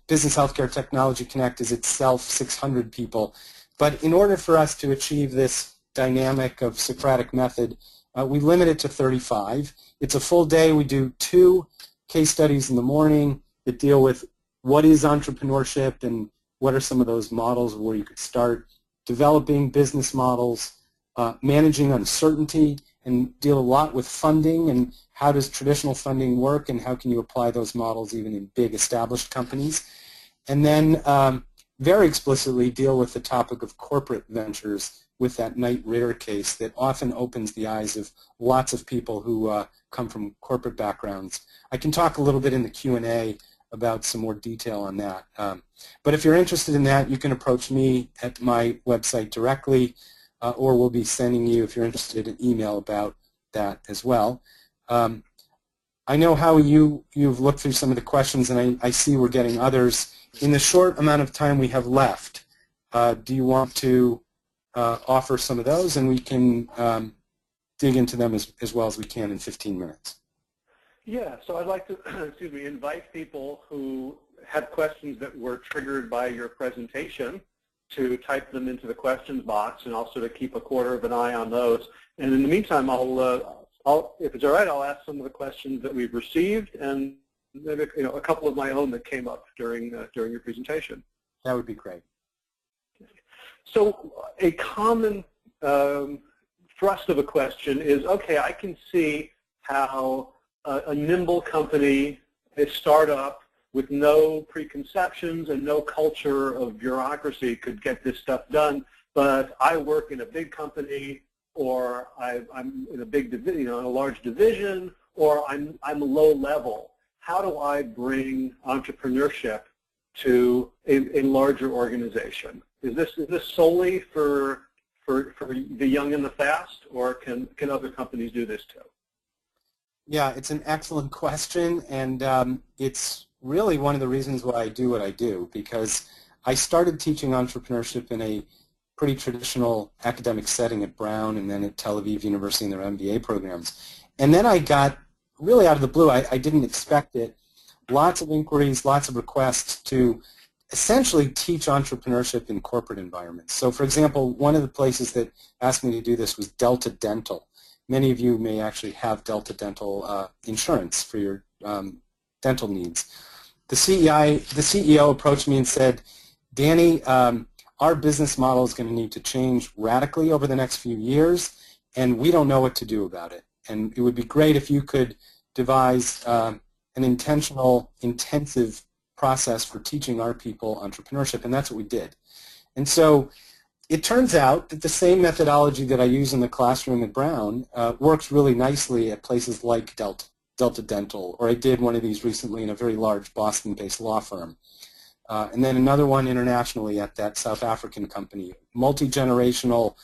Business Healthcare Technology Connect is itself 600 people. But in order for us to achieve this dynamic of Socratic method, we limit it to 35. It's a full day. We do 2 case studies in the morning that deal with what is entrepreneurship and what are some of those models where you could start, developing business models, managing uncertainty, and deal a lot with funding and how does traditional funding work and how can you apply those models even in big established companies. And then very explicitly deal with the topic of corporate ventures with that Knight Ridder case that often opens the eyes of lots of people who come from corporate backgrounds. I can talk a little bit in the Q&A about some more detail on that. But if you're interested in that, you can approach me at my website directly, or we'll be sending you, if you're interested, an email about that as well. I know how you've looked through some of the questions, and I see we're getting others. In the short amount of time we have left, do you want to offer some of those, and we can dig into them as well as we can in 15 minutes? Yeah, so I'd like to invite people who had questions that were triggered by your presentation to type them into the questions box, and also to keep a quarter of an eye on those. And in the meantime, if it's all right, I'll ask some of the questions that we've received, and maybe a couple of my own that came up during your presentation. That would be great. So a common thrust of a question is, okay, I can see how a nimble company, a startup with no preconceptions and no culture of bureaucracy could get this stuff done, but I work in a big company, or I'm in a big in a large division, or I'm low level. How do I bring entrepreneurship to a larger organization? Is this solely for the young and the fast, or can other companies do this too? Yeah, it's an excellent question, and it's really one of the reasons why I do what I do, because I started teaching entrepreneurship in a pretty traditional academic setting at Brown and then at Tel Aviv University in their MBA programs. And then I got, really out of the blue, I didn't expect it, lots of inquiries, lots of requests to essentially teach entrepreneurship in corporate environments. So for example, one of the places that asked me to do this was Delta Dental. Many of you may actually have Delta Dental insurance for your dental needs. The CEO approached me and said, Danny, our business model is going to need to change radically over the next few years, and we don't know what to do about it. And it would be great if you could devise an intentional, intensive process for teaching our people entrepreneurship, and that's what we did. And so it turns out that the same methodology that I use in the classroom at Brown works really nicely at places like Delta Dental, or I did one of these recently in a very large Boston-based law firm. And then another one internationally at that South African company, multi-generational,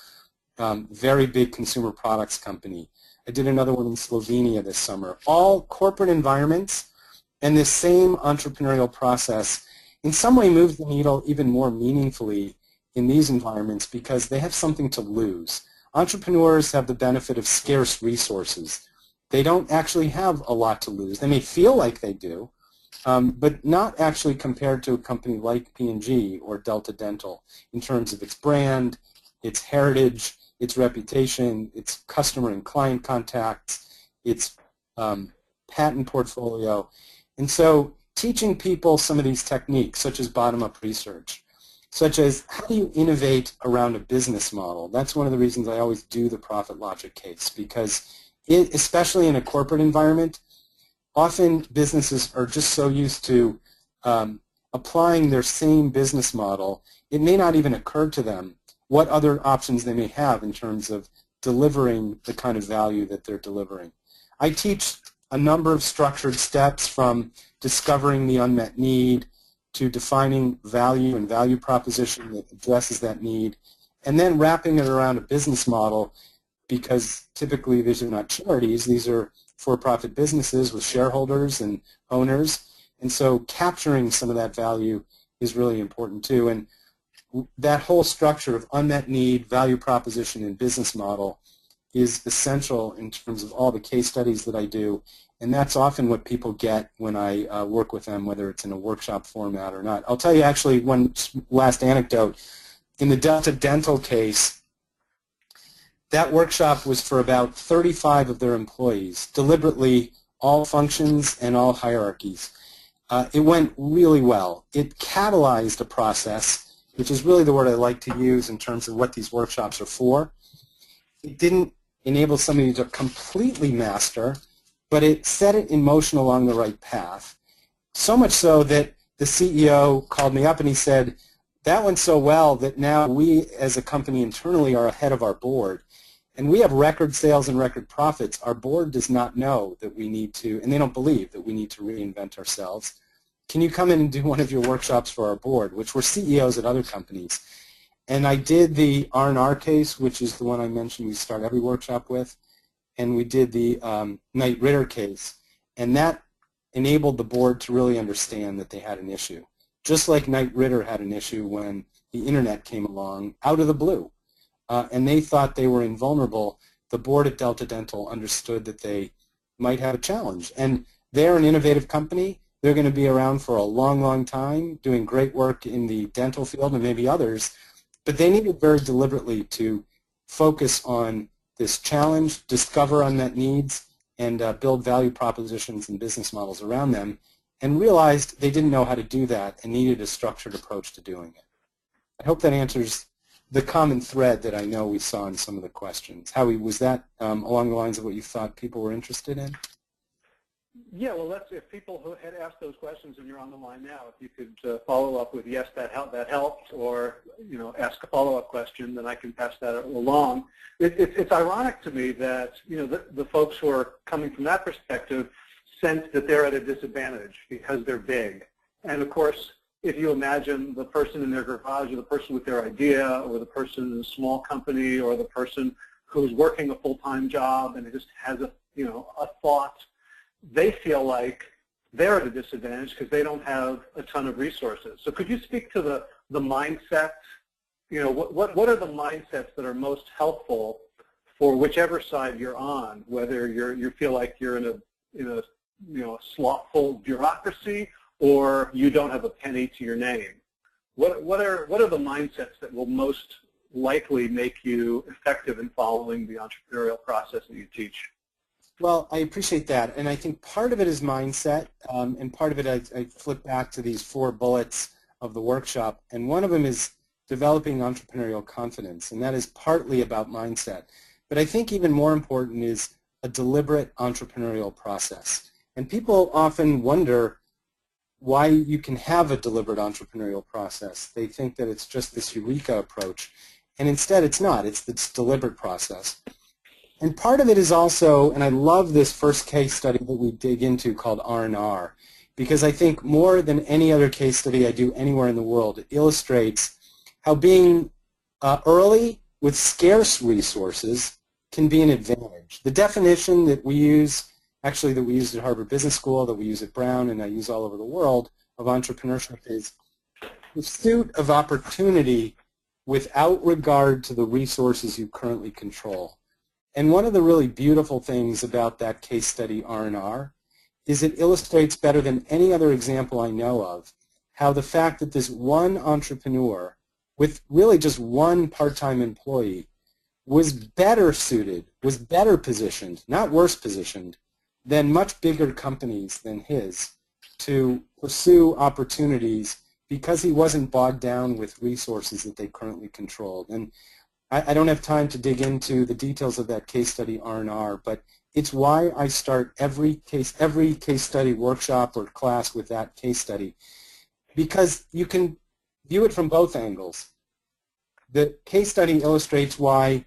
very big consumer products company. I did another one in Slovenia this summer. All corporate environments, and this same entrepreneurial process in some way moves the needle even more meaningfully in these environments because they have something to lose. Entrepreneurs have the benefit of scarce resources. They don't actually have a lot to lose. They may feel like they do, but not actually compared to a company like P&G or Delta Dental in terms of its brand, its heritage, its reputation, its customer and client contacts, its patent portfolio. And so teaching people some of these techniques, such as bottom-up research, such as how do you innovate around a business model? That's one of the reasons I always do the profit logic case, because especially in a corporate environment, often businesses are just so used to applying their same business model, it may not even occur to them what other options they may have in terms of delivering the kind of value that they're delivering. I teach a number of structured steps from discovering the unmet need to defining value and value proposition that addresses that need, and then wrapping it around a business model, because typically these are not charities, these are for-profit businesses with shareholders and owners, and so capturing some of that value is really important too. And that whole structure of unmet need, value proposition, and business model is essential in terms of all the case studies that I do, and that's often what people get when I work with them, whether it's in a workshop format or not. I'll tell you actually one last anecdote. In the Delta Dental case, that workshop was for about 35 of their employees, deliberately all functions and all hierarchies. It went really well. It catalyzed a process, which is really the word I like to use in terms of what these workshops are for. It didn't enable somebody to completely master, but it set it in motion along the right path. So much so that the CEO called me up and he said, that went so well that now we as a company internally are ahead of our board. And we have record sales and record profits. Our board does not know that we need to, and they don't believe that we need to reinvent ourselves. Can you come in and do one of your workshops for our board, which were CEOs at other companies? And I did the R&R case, which is the one I mentioned we start every workshop with, and we did the Knight Ridder case, and that enabled the board to really understand that they had an issue. Just like Knight Ridder had an issue when the internet came along out of the blue, and they thought they were invulnerable, the board at Delta Dental understood that they might have a challenge. And they're an innovative company. They're going to be around for a long, long time, doing great work in the dental field and maybe others. But they needed very deliberately to focus on this challenge, discover unmet needs, and build value propositions and business models around them, and realized they didn't know how to do that and needed a structured approach to doing it. I hope that answers the common thread that I know we saw in some of the questions. Howie, was that along the lines of what you thought people were interested in? Yeah, well, if people who had asked those questions and you're on the line now, if you could follow up with yes, that helped, or ask a follow-up question, then I can pass that along. It's ironic to me that the folks who are coming from that perspective sense that they're at a disadvantage because they're big. And of course, if you imagine the person in their garage, or the person with their idea, or the person in a small company, or the person who's working a full-time job and just has a thought, they feel like they're at a disadvantage because they don't have a ton of resources. So could you speak to the mindset? What are the mindsets that are most helpful for whichever side you're on, whether you feel like you're in a slothful bureaucracy or you don't have a penny to your name? What are the mindsets that will most likely make you effective in following the entrepreneurial process that you teach? Well, I appreciate that, and I think part of it is mindset, and part of it I flip back to these 4 bullets of the workshop, and one of them is developing entrepreneurial confidence, and that is partly about mindset. But I think even more important is a deliberate entrepreneurial process. And people often wonder why you can have a deliberate entrepreneurial process. They think that it's just this eureka approach, and instead it's not. It's this deliberate process. And part of it is also, and I love this first case study that we dig into called R&R, because I think more than any other case study I do anywhere in the world, it illustrates how being early with scarce resources can be an advantage. The definition that we use, actually that we used at Harvard Business School, that we use at Brown, and I use all over the world, of entrepreneurship is pursuit of opportunity without regard to the resources you currently control. And one of the really beautiful things about that case study R&R is it illustrates better than any other example I know of how the fact that this one entrepreneur with really just one part-time employee was better suited, was better positioned, not worse positioned, than much bigger companies than his to pursue opportunities because he wasn't bogged down with resources that they currently controlled. And I don't have time to dig into the details of that case study R&R, but it's why I start every case study workshop or class with that case study, because you can view it from both angles. The case study illustrates why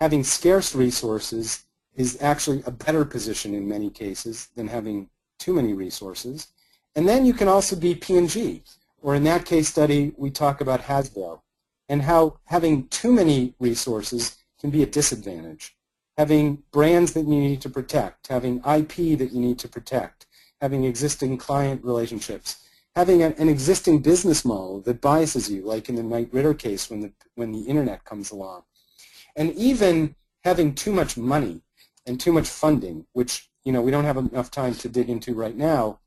having scarce resources is actually a better position in many cases than having too many resources. And then you can also be P&G, or in that case study we talk about Hasbro, and how having too many resources can be a disadvantage. Having brands that you need to protect, having IP that you need to protect, having existing client relationships, having an existing business model that biases you, like in the Knight Ridder case when the internet comes along. And even having too much money and too much funding, which we don't have enough time to dig into right now.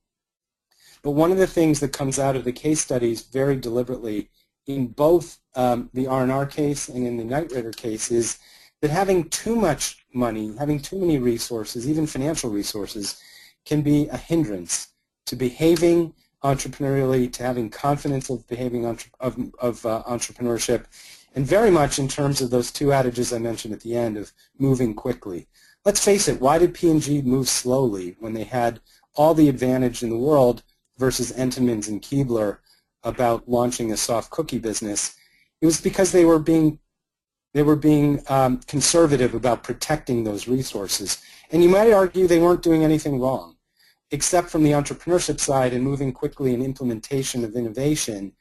But one of the things that comes out of the case studies very deliberately in both the R&R case and in the Knight Ridder case is that having too much money, having too many resources, even financial resources, can be a hindrance to behaving entrepreneurially, to having confidence of behaving entrepreneurship, and very much in terms of those two adages I mentioned at the end of moving quickly. Let's face it, why did P&G move slowly when they had all the advantage in the world versus Entenmann's and Keebler about launching a soft cookie business? It was because they were being conservative about protecting those resources. And you might argue they weren't doing anything wrong, except from the entrepreneurship side and moving quickly in implementation of innovation.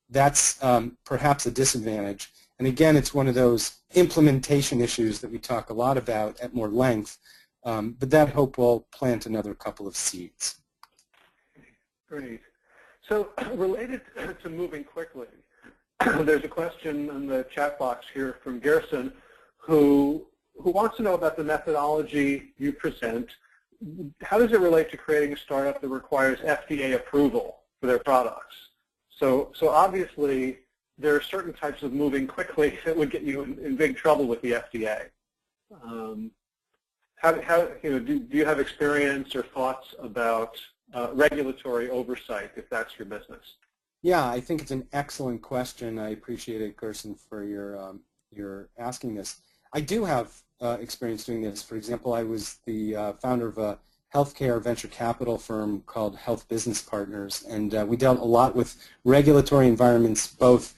That's perhaps a disadvantage. And again, it's one of those implementation issues that we talk a lot about at more length, but that hope will plant another couple of seeds. Great. So related to moving quickly, there's a question in the chat box here from Gerson who wants to know about the methodology you present. How does it relate to creating a startup that requires FDA approval for their products? So obviously, there are certain types of moving quickly that would get you in big trouble with the FDA. Do you have experience or thoughts about regulatory oversight if that's your business? Yeah, I think it's an excellent question. I appreciate it, Gerson, for your asking this. I do have experience doing this. For example, I was the founder of a healthcare venture capital firm called Health Business Partners, and we dealt a lot with regulatory environments, both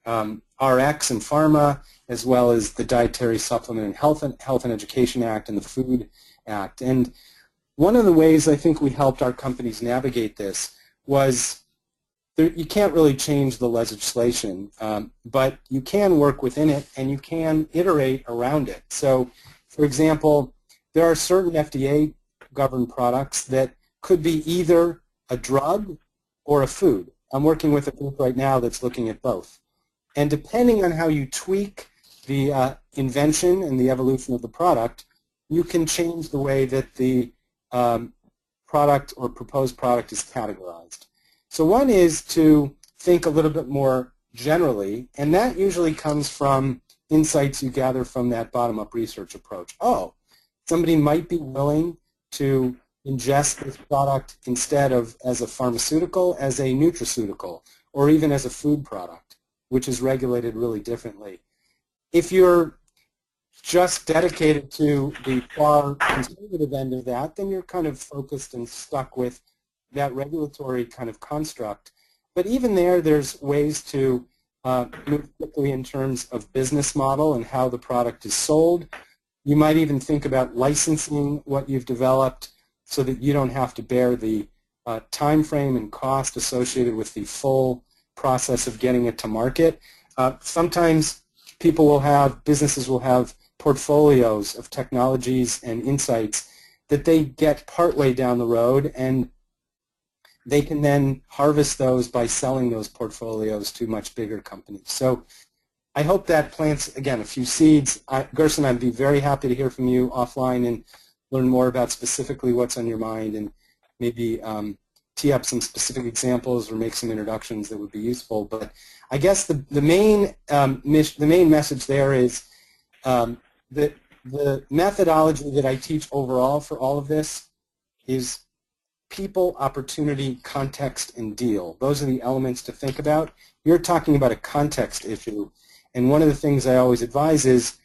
RX and pharma, as well as the Dietary Supplement and Health and Education Act and the Food Act. And one of the ways I think we helped our companies navigate this was you can't really change the legislation, but you can work within it and you can iterate around it. So, for example, there are certain FDA-governed products that could be either a drug or a food. I'm working with a group right now that's looking at both. And depending on how you tweak the invention and the evolution of the product, you can change the way that the product or proposed product is categorized. So one is to think a little bit more generally, and that usually comes from insights you gather from that bottom-up research approach. Oh, somebody might be willing to ingest this product instead of as a pharmaceutical, as a nutraceutical, or even as a food product, which is regulated really differently. If you're just dedicated to the far conservative end of that, then you're kind of focused and stuck with that regulatory kind of construct. But even there's ways to move quickly in terms of business model and how the product is sold. You might even think about licensing what you've developed so that you don't have to bear the time frame and cost associated with the full process of getting it to market. Sometimes businesses will have portfolios of technologies and insights that they get partway down the road, and they can then harvest those by selling those portfolios to much bigger companies. So I hope that plants, again, a few seeds. Gerson, I'd be very happy to hear from you offline and learn more about specifically what's on your mind, and maybe tee up some specific examples or make some introductions that would be useful. But I guess the main message there is that the methodology that I teach overall for all of this is people, opportunity, context, and deal. Those are the elements to think about. You're talking about a context issue, and one of the things I always advise is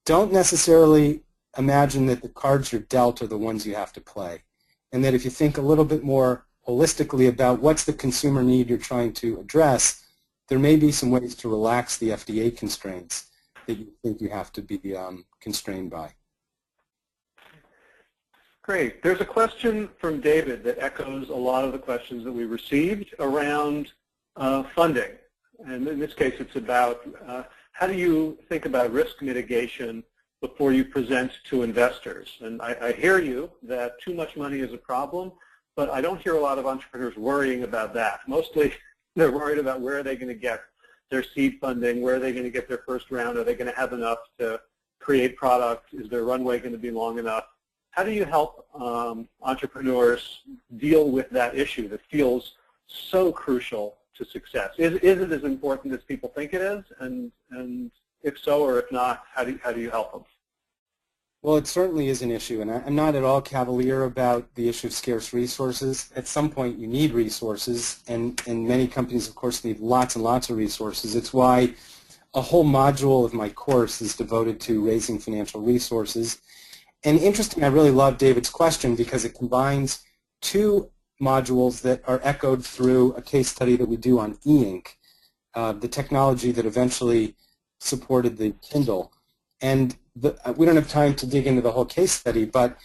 don't necessarily imagine that the cards you're dealt are the ones you have to play, and that if you think a little bit more holistically about what's the consumer need you're trying to address, there may be some ways to relax the FDA constraints that you think you have to be constrained by. Great. There's a question from David that echoes a lot of the questions that we received around funding. And in this case, it's about how do you think about risk mitigation before you present to investors? And I hear you that too much money is a problem, but I don't hear a lot of entrepreneurs worrying about that. Mostly they're worried about where are they going to get their seed funding, where are they going to get their first round, are they going to have enough to create product? Is their runway going to be long enough? How do you help entrepreneurs deal with that issue that feels so crucial to success? Is it as important as people think it is? And if so, or if not, how do you help them? Well, it certainly is an issue, and I'm not at all cavalier about the issue of scarce resources. At some point, you need resources, and many companies, of course, need lots and lots of resources. It's why a whole module of my course is devoted to raising financial resources. And interesting, I really love David's question because it combines two modules that are echoed through a case study that we do on e-ink, the technology that eventually supported the Kindle. And we don't have time to dig into the whole case study, but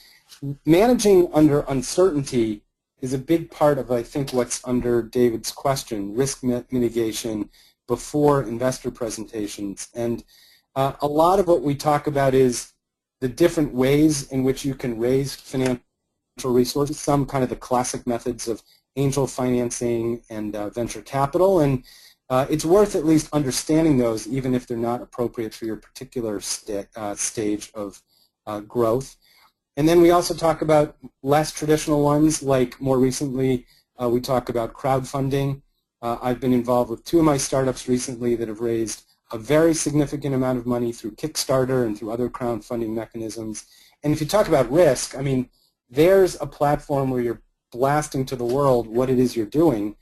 managing under uncertainty is a big part of, I think, what's under David's question, risk mitigation before investor presentations. And a lot of what we talk about is the different ways in which you can raise financial resources, some kind of the classic methods of angel financing and venture capital. And it's worth at least understanding those, even if they're not appropriate for your particular stage of growth. And then we also talk about less traditional ones, like more recently we talk about crowdfunding. I've been involved with two of my startups recently that have raised a very significant amount of money through Kickstarter and through other crowdfunding mechanisms. And if you talk about risk, I mean, there's a platform where you're blasting to the world what it is you're doing.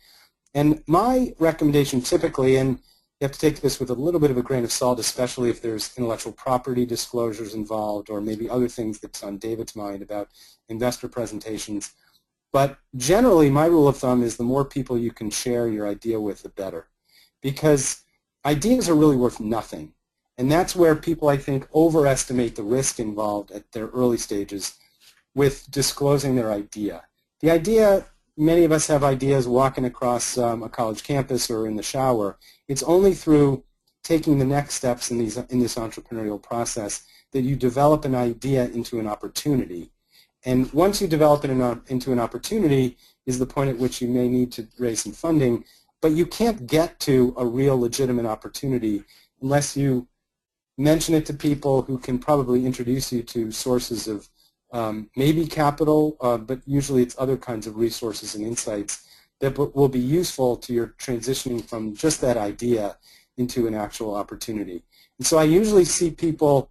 And my recommendation typically, and you have to take this with a little bit of a grain of salt, especially if there's intellectual property disclosures involved or maybe other things that's on David's mind about investor presentations. But generally, my rule of thumb is the more people you can share your idea with, the better. Because ideas are really worth nothing. And that's where people, I think, overestimate the risk involved at their early stages with disclosing their idea. The idea, many of us have ideas walking across a college campus or in the shower. It's only through taking the next steps in this entrepreneurial process that you develop an idea into an opportunity. And once you develop it into an opportunity is the point at which you may need to raise some funding, but you can't get to a real legitimate opportunity unless you mention it to people who can probably introduce you to sources of maybe capital, but usually it's other kinds of resources and insights that will be useful to your transitioning from just that idea into an actual opportunity. And so I usually see people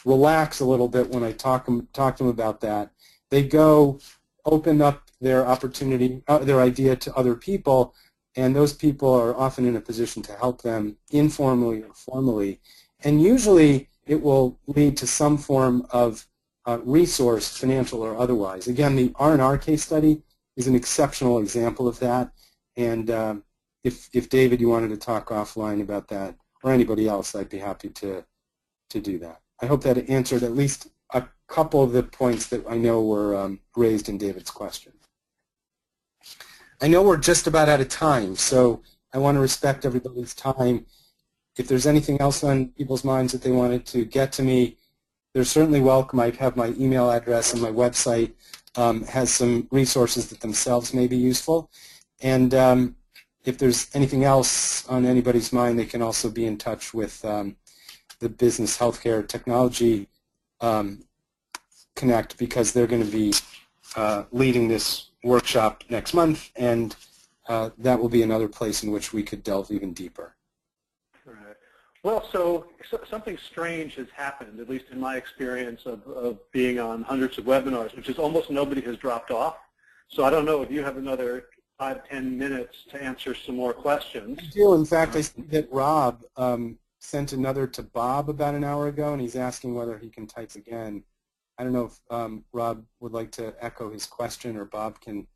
relax a little bit when I talk to them about that. They go open up their opportunity, their idea to other people, and those people are often in a position to help them informally or formally. And usually it will lead to some form of resource, financial or otherwise. Again, the R&R case study is an exceptional example of that. And if David, you wanted to talk offline about that, or anybody else, I'd be happy to do that. I hope that answered at least a couple of the points that I know were raised in David's question. I know we're just about out of time, so I want to respect everybody's time. If there's anything else on people's minds that they wanted to get to me, they're certainly welcome. I have my email address, and my website has some resources that themselves may be useful. And if there's anything else on anybody's mind, they can also be in touch with the Business Healthcare Technology Connect, because they're going to be leading this workshop next month, and that will be another place in which we could delve even deeper. Right. Well, so something strange has happened, at least in my experience of being on hundreds of webinars, which is almost nobody has dropped off. So I don't know if you have another 5-10 minutes to answer some more questions. I do. In fact, I see that Rob sent another to Bob about an hour ago, and he's asking whether he can type again. I don't know if Rob would like to echo his question, or Bob can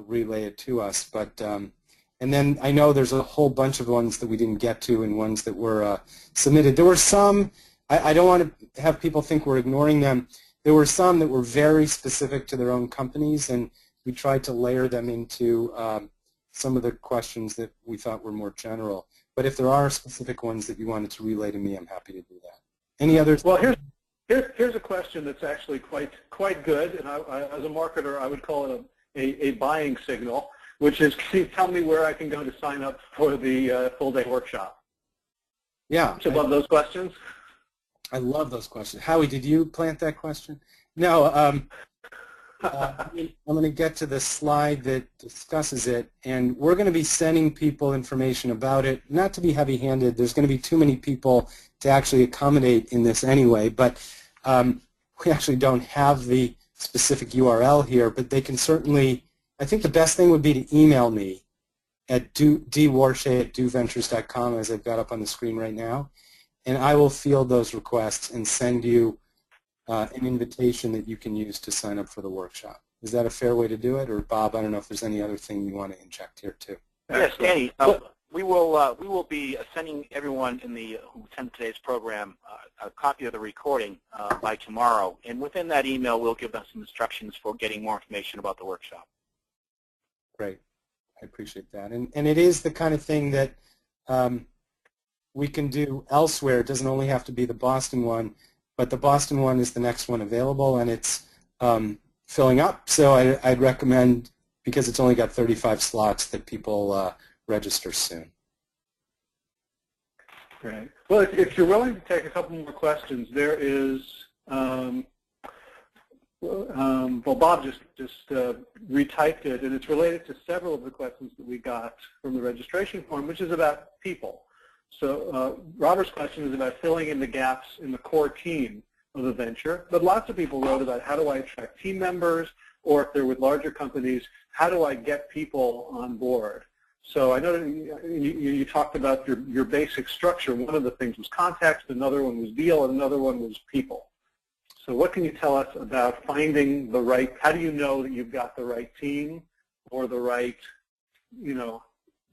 relay it to us. But and then I know there's a whole bunch of ones that we didn't get to, and ones that were submitted. There were some, I don't want to have people think we're ignoring them. There were some that were very specific to their own companies, and we tried to layer them into some of the questions that we thought were more general. But if there are specific ones that you wanted to relay to me, I'm happy to do that. Any others? Well, here's a question that's actually quite good, and as a marketer, I would call it a buying signal, which is, can you tell me where I can go to sign up for the full-day workshop? Yeah. So above those questions? I love those questions. Howie, did you plant that question? No. I'm going to get to the slide that discusses it, and we're going to be sending people information about it, not to be heavy-handed. There's going to be too many people to actually accommodate in this anyway, but we actually don't have the specific URL here, but they can certainly, I think the best thing would be to email me at dwarshay@doventures.com, as I've got up on the screen right now, and I will field those requests and send you an invitation that you can use to sign up for the workshop. Is that a fair way to do it? Or Bob, I don't know if there's any other thing you want to inject here too. Yes, Danny. We will be sending everyone who attend today's program a copy of the recording by tomorrow, and within that email we'll give them some instructions for getting more information about the workshop. Great. I appreciate that. And it is the kind of thing that we can do elsewhere. It doesn't only have to be the Boston one, but the Boston one is the next one available, and it's filling up. So I'd recommend, because it's only got 35 slots, that people register soon. Great. Well, if you're willing to take a couple more questions, there is, well, Bob just retyped it, and it's related to several of the questions that we got from the registration form, which is about people. So Robert's question is about filling in the gaps in the core team of the venture, but lots of people wrote about how do I attract team members, or if they're with larger companies, how do I get people on board? So I know you talked about your basic structure. One of the things was context, another one was deal, and another one was people. So what can you tell us about finding the right, how do you know that you've got the right team or the right,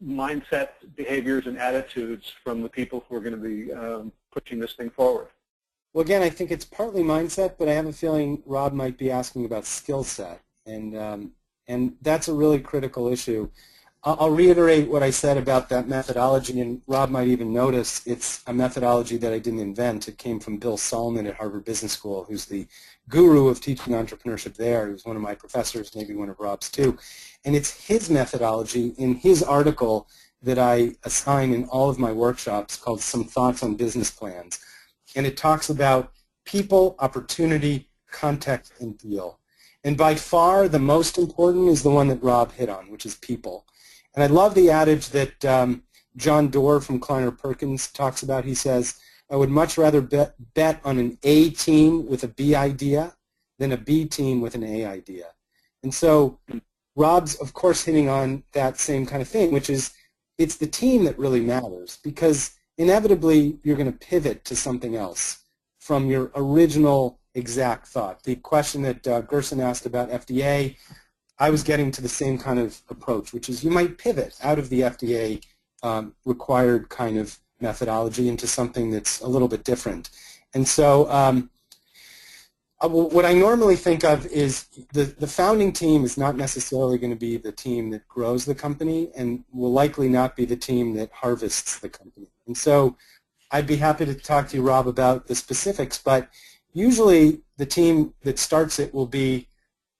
mindset, behaviors, and attitudes from the people who are going to be pushing this thing forward? Well, again, I think it's partly mindset, but I have a feeling Rob might be asking about skill set, and that's a really critical issue. I'll reiterate what I said about that methodology, and Rob might even notice it's a methodology that I didn't invent. It came from Bill Solomon at Harvard Business School, who's the guru of teaching entrepreneurship there. He was one of my professors, maybe one of Rob's too. And it's his methodology in his article that I assign in all of my workshops called Some Thoughts on Business Plans. And it talks about people, opportunity, context, and deal. And by far the most important is the one that Rob hit on, which is people. And I love the adage that John Doerr from Kleiner Perkins talks about. He says, I would much rather bet on an A team with a B idea than a B team with an A idea. And so Rob's, of course, hitting on that same kind of thing, which is it's the team that really matters, because inevitably you're going to pivot to something else from your original exact thought. The question that Gerson asked about FDA, I was getting to the same kind of approach, which is you might pivot out of the FDA required kind of methodology into something that's a little bit different. And so what I normally think of is the founding team is not necessarily going to be the team that grows the company, and will likely not be the team that harvests the company. And so I'd be happy to talk to you, Rob, about the specifics, but usually the team that starts it will be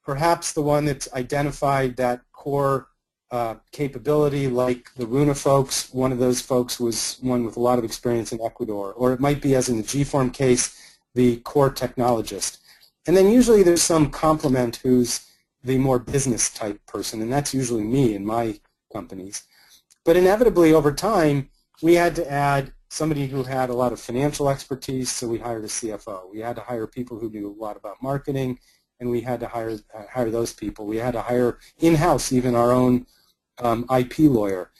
perhaps the one that's identified that core capability, like the Runa folks. One of those folks was one with a lot of experience in Ecuador. Or it might be, as in the G-Form case, the core technologist. And then usually there's some complement who's the more business type person, and that's usually me in my companies. But inevitably over time, we had to add somebody who had a lot of financial expertise, so we hired a CFO. We had to hire people who knew a lot about marketing, and we had to hire those people. We had to hire in-house even our own IP lawyer.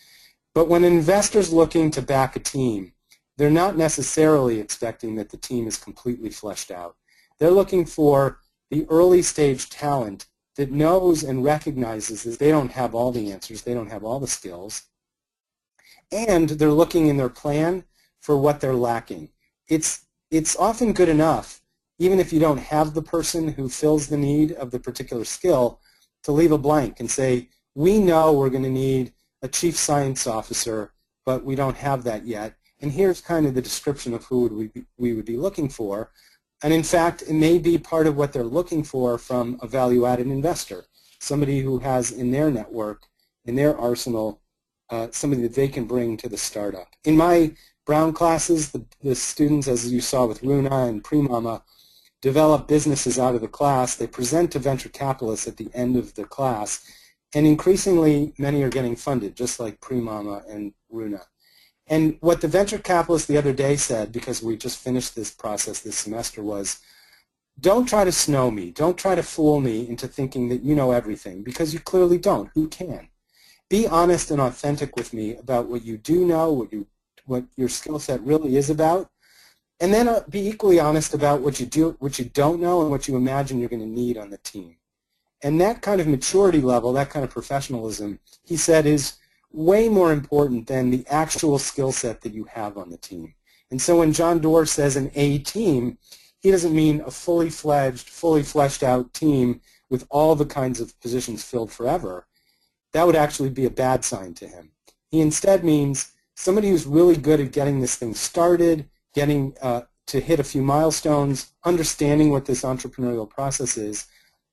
But when an investor's looking to back a team, they're not necessarily expecting that the team is completely fleshed out. They're looking for the early stage talent that knows and recognizes that they don't have all the answers, they don't have all the skills, and they're looking in their plan for what they're lacking. It's often good enough, even if you don't have the person who fills the need of the particular skill, to leave a blank and say, we know we're going to need a chief science officer, but we don't have that yet. And here's kind of the description of who we would be looking for. And in fact, it may be part of what they're looking for from a value-added investor, somebody who has in their network, in their arsenal, somebody that they can bring to the startup. In my Brown classes, the students, as you saw with Runa and Pre-Mama, develop businesses out of the class. They present to venture capitalists at the end of the class, and increasingly many are getting funded, just like Pre-Mama and Runa. And what the venture capitalist the other day said, because we just finished this process this semester, was, don't try to snow me. Don't try to fool me into thinking that you know everything, because you clearly don't. Who can? Be honest and authentic with me about what you do know, what your skill set really is about, and then be equally honest about what you don't know, and what you imagine you're going to need on the team. And that kind of maturity level, that kind of professionalism, he said, is way more important than the actual skill set that you have on the team. And so when John Doerr says an A team, he doesn't mean a fully fledged, fully fleshed out team with all the kinds of positions filled forever. That would actually be a bad sign to him. He instead means somebody who's really good at getting this thing started, getting to hit a few milestones, understanding what this entrepreneurial process is,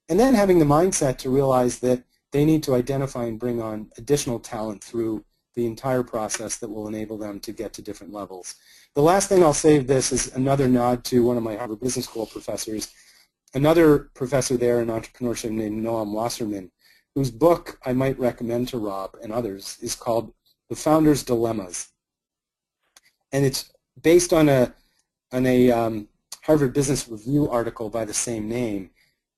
and then having the mindset to realize that they need to identify and bring on additional talent through the entire process that will enable them to get to different levels. The last thing I'll say of this is another nod to one of my Harvard Business School professors, another professor there in entrepreneurship named Noam Wasserman, whose book I might recommend to Rob and others is called The Founder's Dilemmas. And it's based on a Harvard Business Review article by the same name.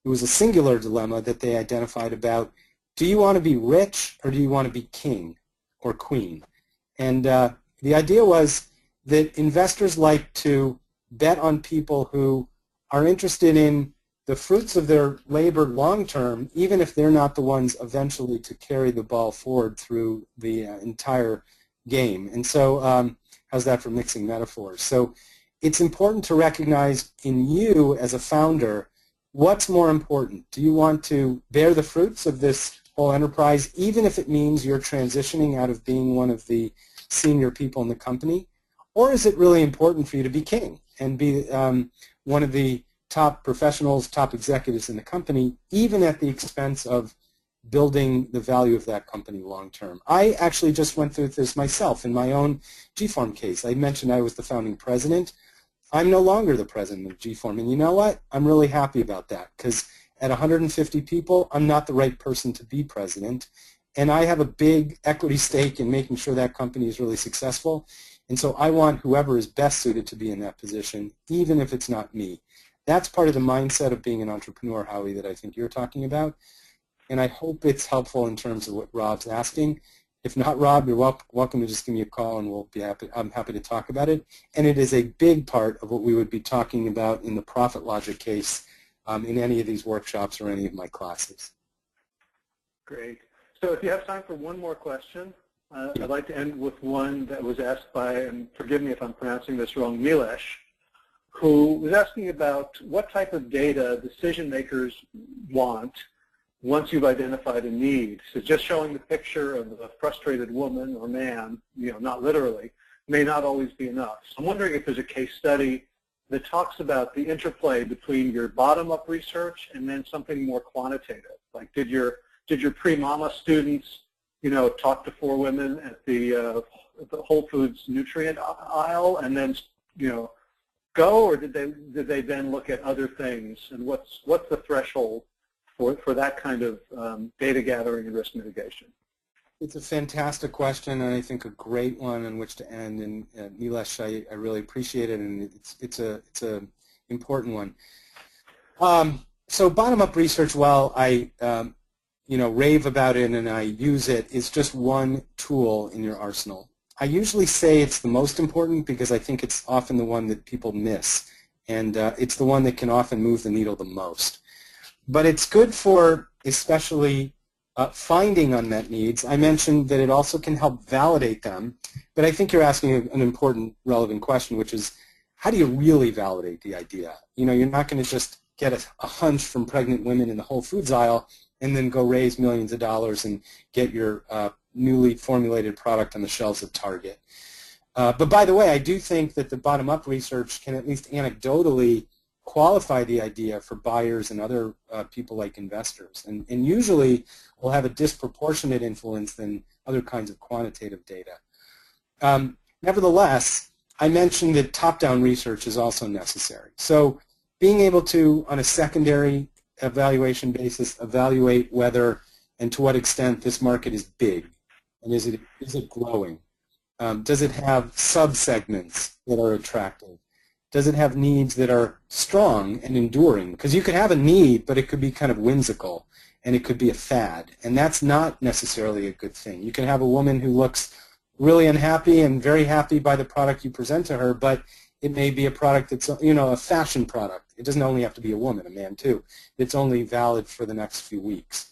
It was a singular dilemma that they identified about, do you want to be rich or do you want to be king or queen? And the idea was that investors like to bet on people who are interested in the fruits of their labor long term, even if they're not the ones eventually to carry the ball forward through the entire game. And so how's that for mixing metaphors? So it's important to recognize in you as a founder what's more important. Do you want to bear the fruits of this whole enterprise, even if it means you're transitioning out of being one of the senior people in the company? Or is it really important for you to be king and be one of the top professionals, top executives in the company, even at the expense of building the value of that company long term? I actually just went through this myself in my own G-Form case. I mentioned I was the founding president. I'm no longer the president of G-Form, and you know what? I'm really happy about that, because at 150 people, I'm not the right person to be president, and I have a big equity stake in making sure that company is really successful, and so I want whoever is best suited to be in that position, even if it's not me. That's part of the mindset of being an entrepreneur, Howie, that I think you're talking about, and I hope it's helpful in terms of what Rob's asking. If not, Rob, you're welcome to just give me a call, and I'm happy to talk about it. And it is a big part of what we would be talking about in the profit logic case in any of these workshops or any of my classes. Great. So if you have time for one more question, I'd like to end with one that was asked by, and forgive me if I'm pronouncing this wrong, Milesh, who was asking about what type of data decision makers want once you've identified a need. So just showing the picture of a frustrated woman or man, not literally, may not always be enough. So I'm wondering if there's a case study that talks about the interplay between your bottom-up research and then something more quantitative. Like, did your pre-mama students, talk to 4 women at the Whole Foods nutrient aisle and then, go, or did they then look at other things? And what's the threshold for that kind of data gathering and risk mitigation? It's a fantastic question, and I think a great one on which to end. And Nilesh, I really appreciate it, and it's a important one. So bottom-up research, while I rave about it and I use it, is just one tool in your arsenal. I usually say it's the most important because I think it's often the one that people miss, and it's the one that can often move the needle the most. But it's good for especially finding unmet needs. I mentioned that it also can help validate them, but I think you're asking an important, relevant question, which is, how do you really validate the idea? You're not going to just get a hunch from pregnant women in the Whole Foods aisle and then go raise millions of dollars and get your newly formulated product on the shelves of Target. But by the way, I do think that the bottom-up research can at least anecdotally qualify the idea for buyers and other people like investors, and usually will have a disproportionate influence than other kinds of quantitative data. Nevertheless, I mentioned that top-down research is also necessary. So being able to, on a secondary evaluation basis, evaluate whether and to what extent this market is big, and is it growing? Does it have sub-segments that are attractive? Does it have needs that are strong and enduring? Because you could have a need, but it could be kind of whimsical, and it could be a fad, and that's not necessarily a good thing. You can have a woman who looks really unhappy and very happy by the product you present to her, but it may be a product that's, a fashion product. It doesn't only have to be a woman, a man too. It's only valid for the next few weeks.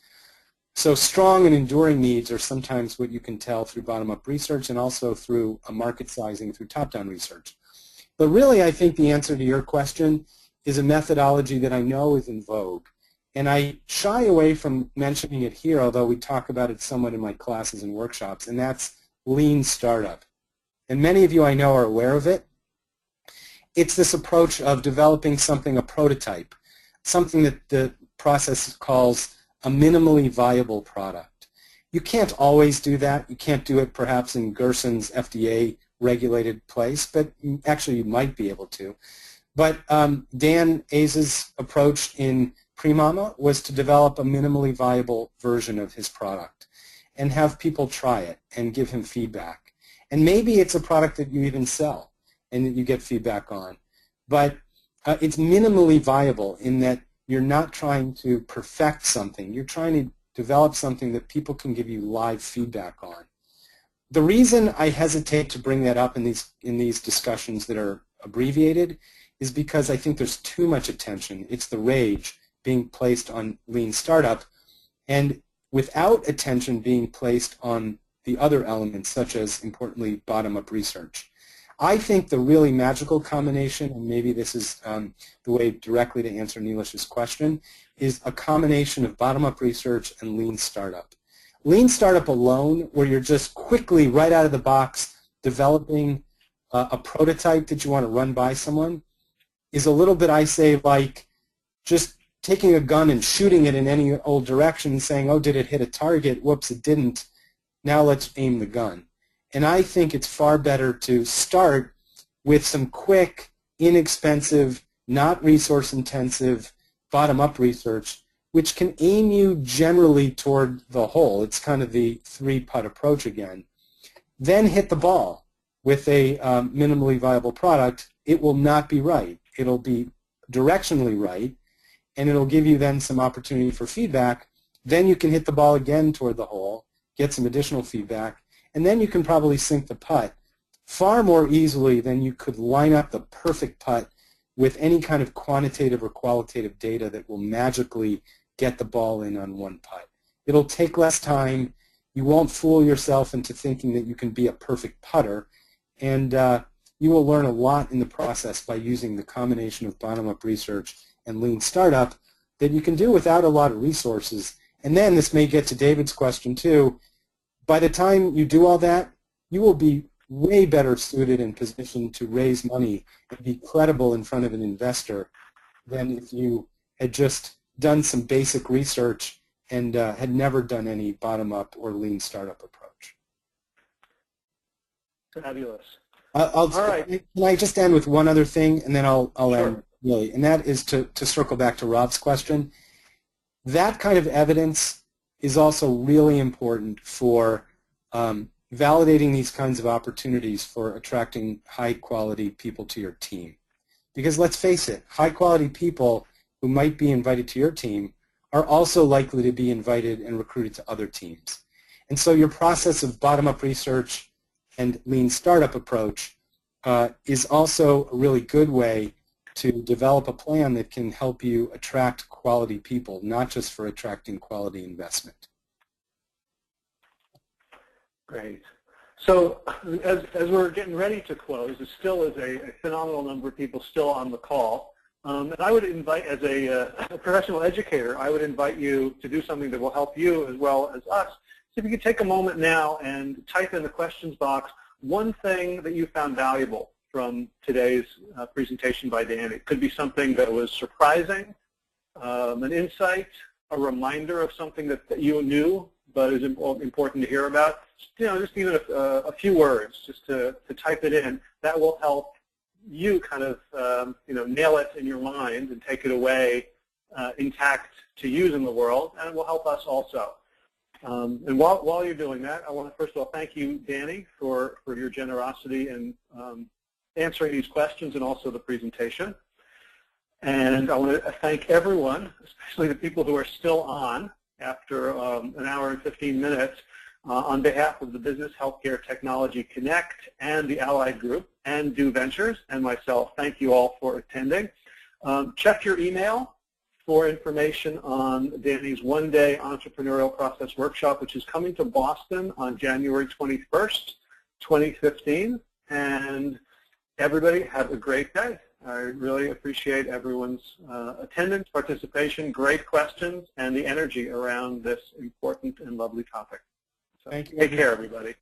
So strong and enduring needs are sometimes what you can tell through bottom-up research and also through a market sizing through top-down research. But really, I think the answer to your question is a methodology that I know is in vogue. And I shy away from mentioning it here, although we talk about it somewhat in my classes and workshops, and that's lean startup. And many of you I know are aware of it. It's this approach of developing something, a prototype, something that the process calls a minimally viable product. You can't always do that. You can't do it perhaps in Gerson's FDA-regulated place, but actually you might be able to. But Dan Aze's approach in Premama was to develop a minimally viable version of his product and have people try it and give him feedback. And maybe it's a product that you even sell and that you get feedback on. But it's minimally viable in that you're not trying to perfect something. You're trying to develop something that people can give you live feedback on. The reason I hesitate to bring that up in these discussions that are abbreviated is because I think there's too much attention. It's the rage being placed on lean startup, and without attention being placed on the other elements, such as, importantly, bottom-up research. I think the really magical combination, and maybe this is the way directly to answer Neelish's question, is a combination of bottom-up research and lean startup. Lean startup alone, where you're just quickly, right out of the box, developing a prototype that you want to run by someone, is a little bit, I say, like just taking a gun and shooting it in any old direction and saying, oh, did it hit a target? Whoops, it didn't. Now let's aim the gun. And I think it's far better to start with some quick, inexpensive, not resource-intensive, bottom-up research, which can aim you generally toward the hole. It's kind of the three-putt approach again. Then hit the ball with a minimally viable product. It will not be right. It'll be directionally right, and it'll give you then some opportunity for feedback. Then you can hit the ball again toward the hole, get some additional feedback, and then you can probably sink the putt far more easily than you could line up the perfect putt with any kind of quantitative or qualitative data that will magically get the ball in on one putt. It'll take less time. You won't fool yourself into thinking that you can be a perfect putter, and you will learn a lot in the process by using the combination of bottom-up research and lean startup that you can do without a lot of resources. And then this may get to David's question too. By the time you do all that, you will be way better suited and positioned to raise money and be credible in front of an investor than if you had just done some basic research and had never done any bottom-up or lean startup approach. Fabulous. All right. Can I just end with one other thing, and then I'll Sure. end really, and that is to circle back to Rob's question. That kind of evidence is also really important for validating these kinds of opportunities for attracting high-quality people to your team. Because let's face it, high-quality people who might be invited to your team are also likely to be invited and recruited to other teams. And so your process of bottom-up research and lean startup approach is also a really good way to develop a plan that can help you attract quality people, not just for attracting quality investment. Great. So as we're getting ready to close, there still is a phenomenal number of people still on the call. And I would invite, as a professional educator, I would invite you to do something that will help you as well as us. So if you could take a moment now and type in the questions box one thing that you found valuable from today's presentation by Dan. It could be something that was surprising, an insight, a reminder of something that you knew but is important to hear about, just even a few words, just to type it in. That will help you kind of, nail it in your mind and take it away intact to use in the world, and it will help us also. And while you're doing that, I want to first of all thank you, Danny, for your generosity in answering these questions and also the presentation. And I want to thank everyone, especially the people who are still on after an hour and 15 minutes, on behalf of the Business Healthcare Technology Connect and the Allied Group and Do Ventures and myself. Thank you all for attending. Check your email for information on Danny's one-day entrepreneurial process workshop, which is coming to Boston on January 21st, 2015. And everybody have a great day. I really appreciate everyone's attendance, participation, great questions, and the energy around this important and lovely topic. So thank you. Take care, everybody.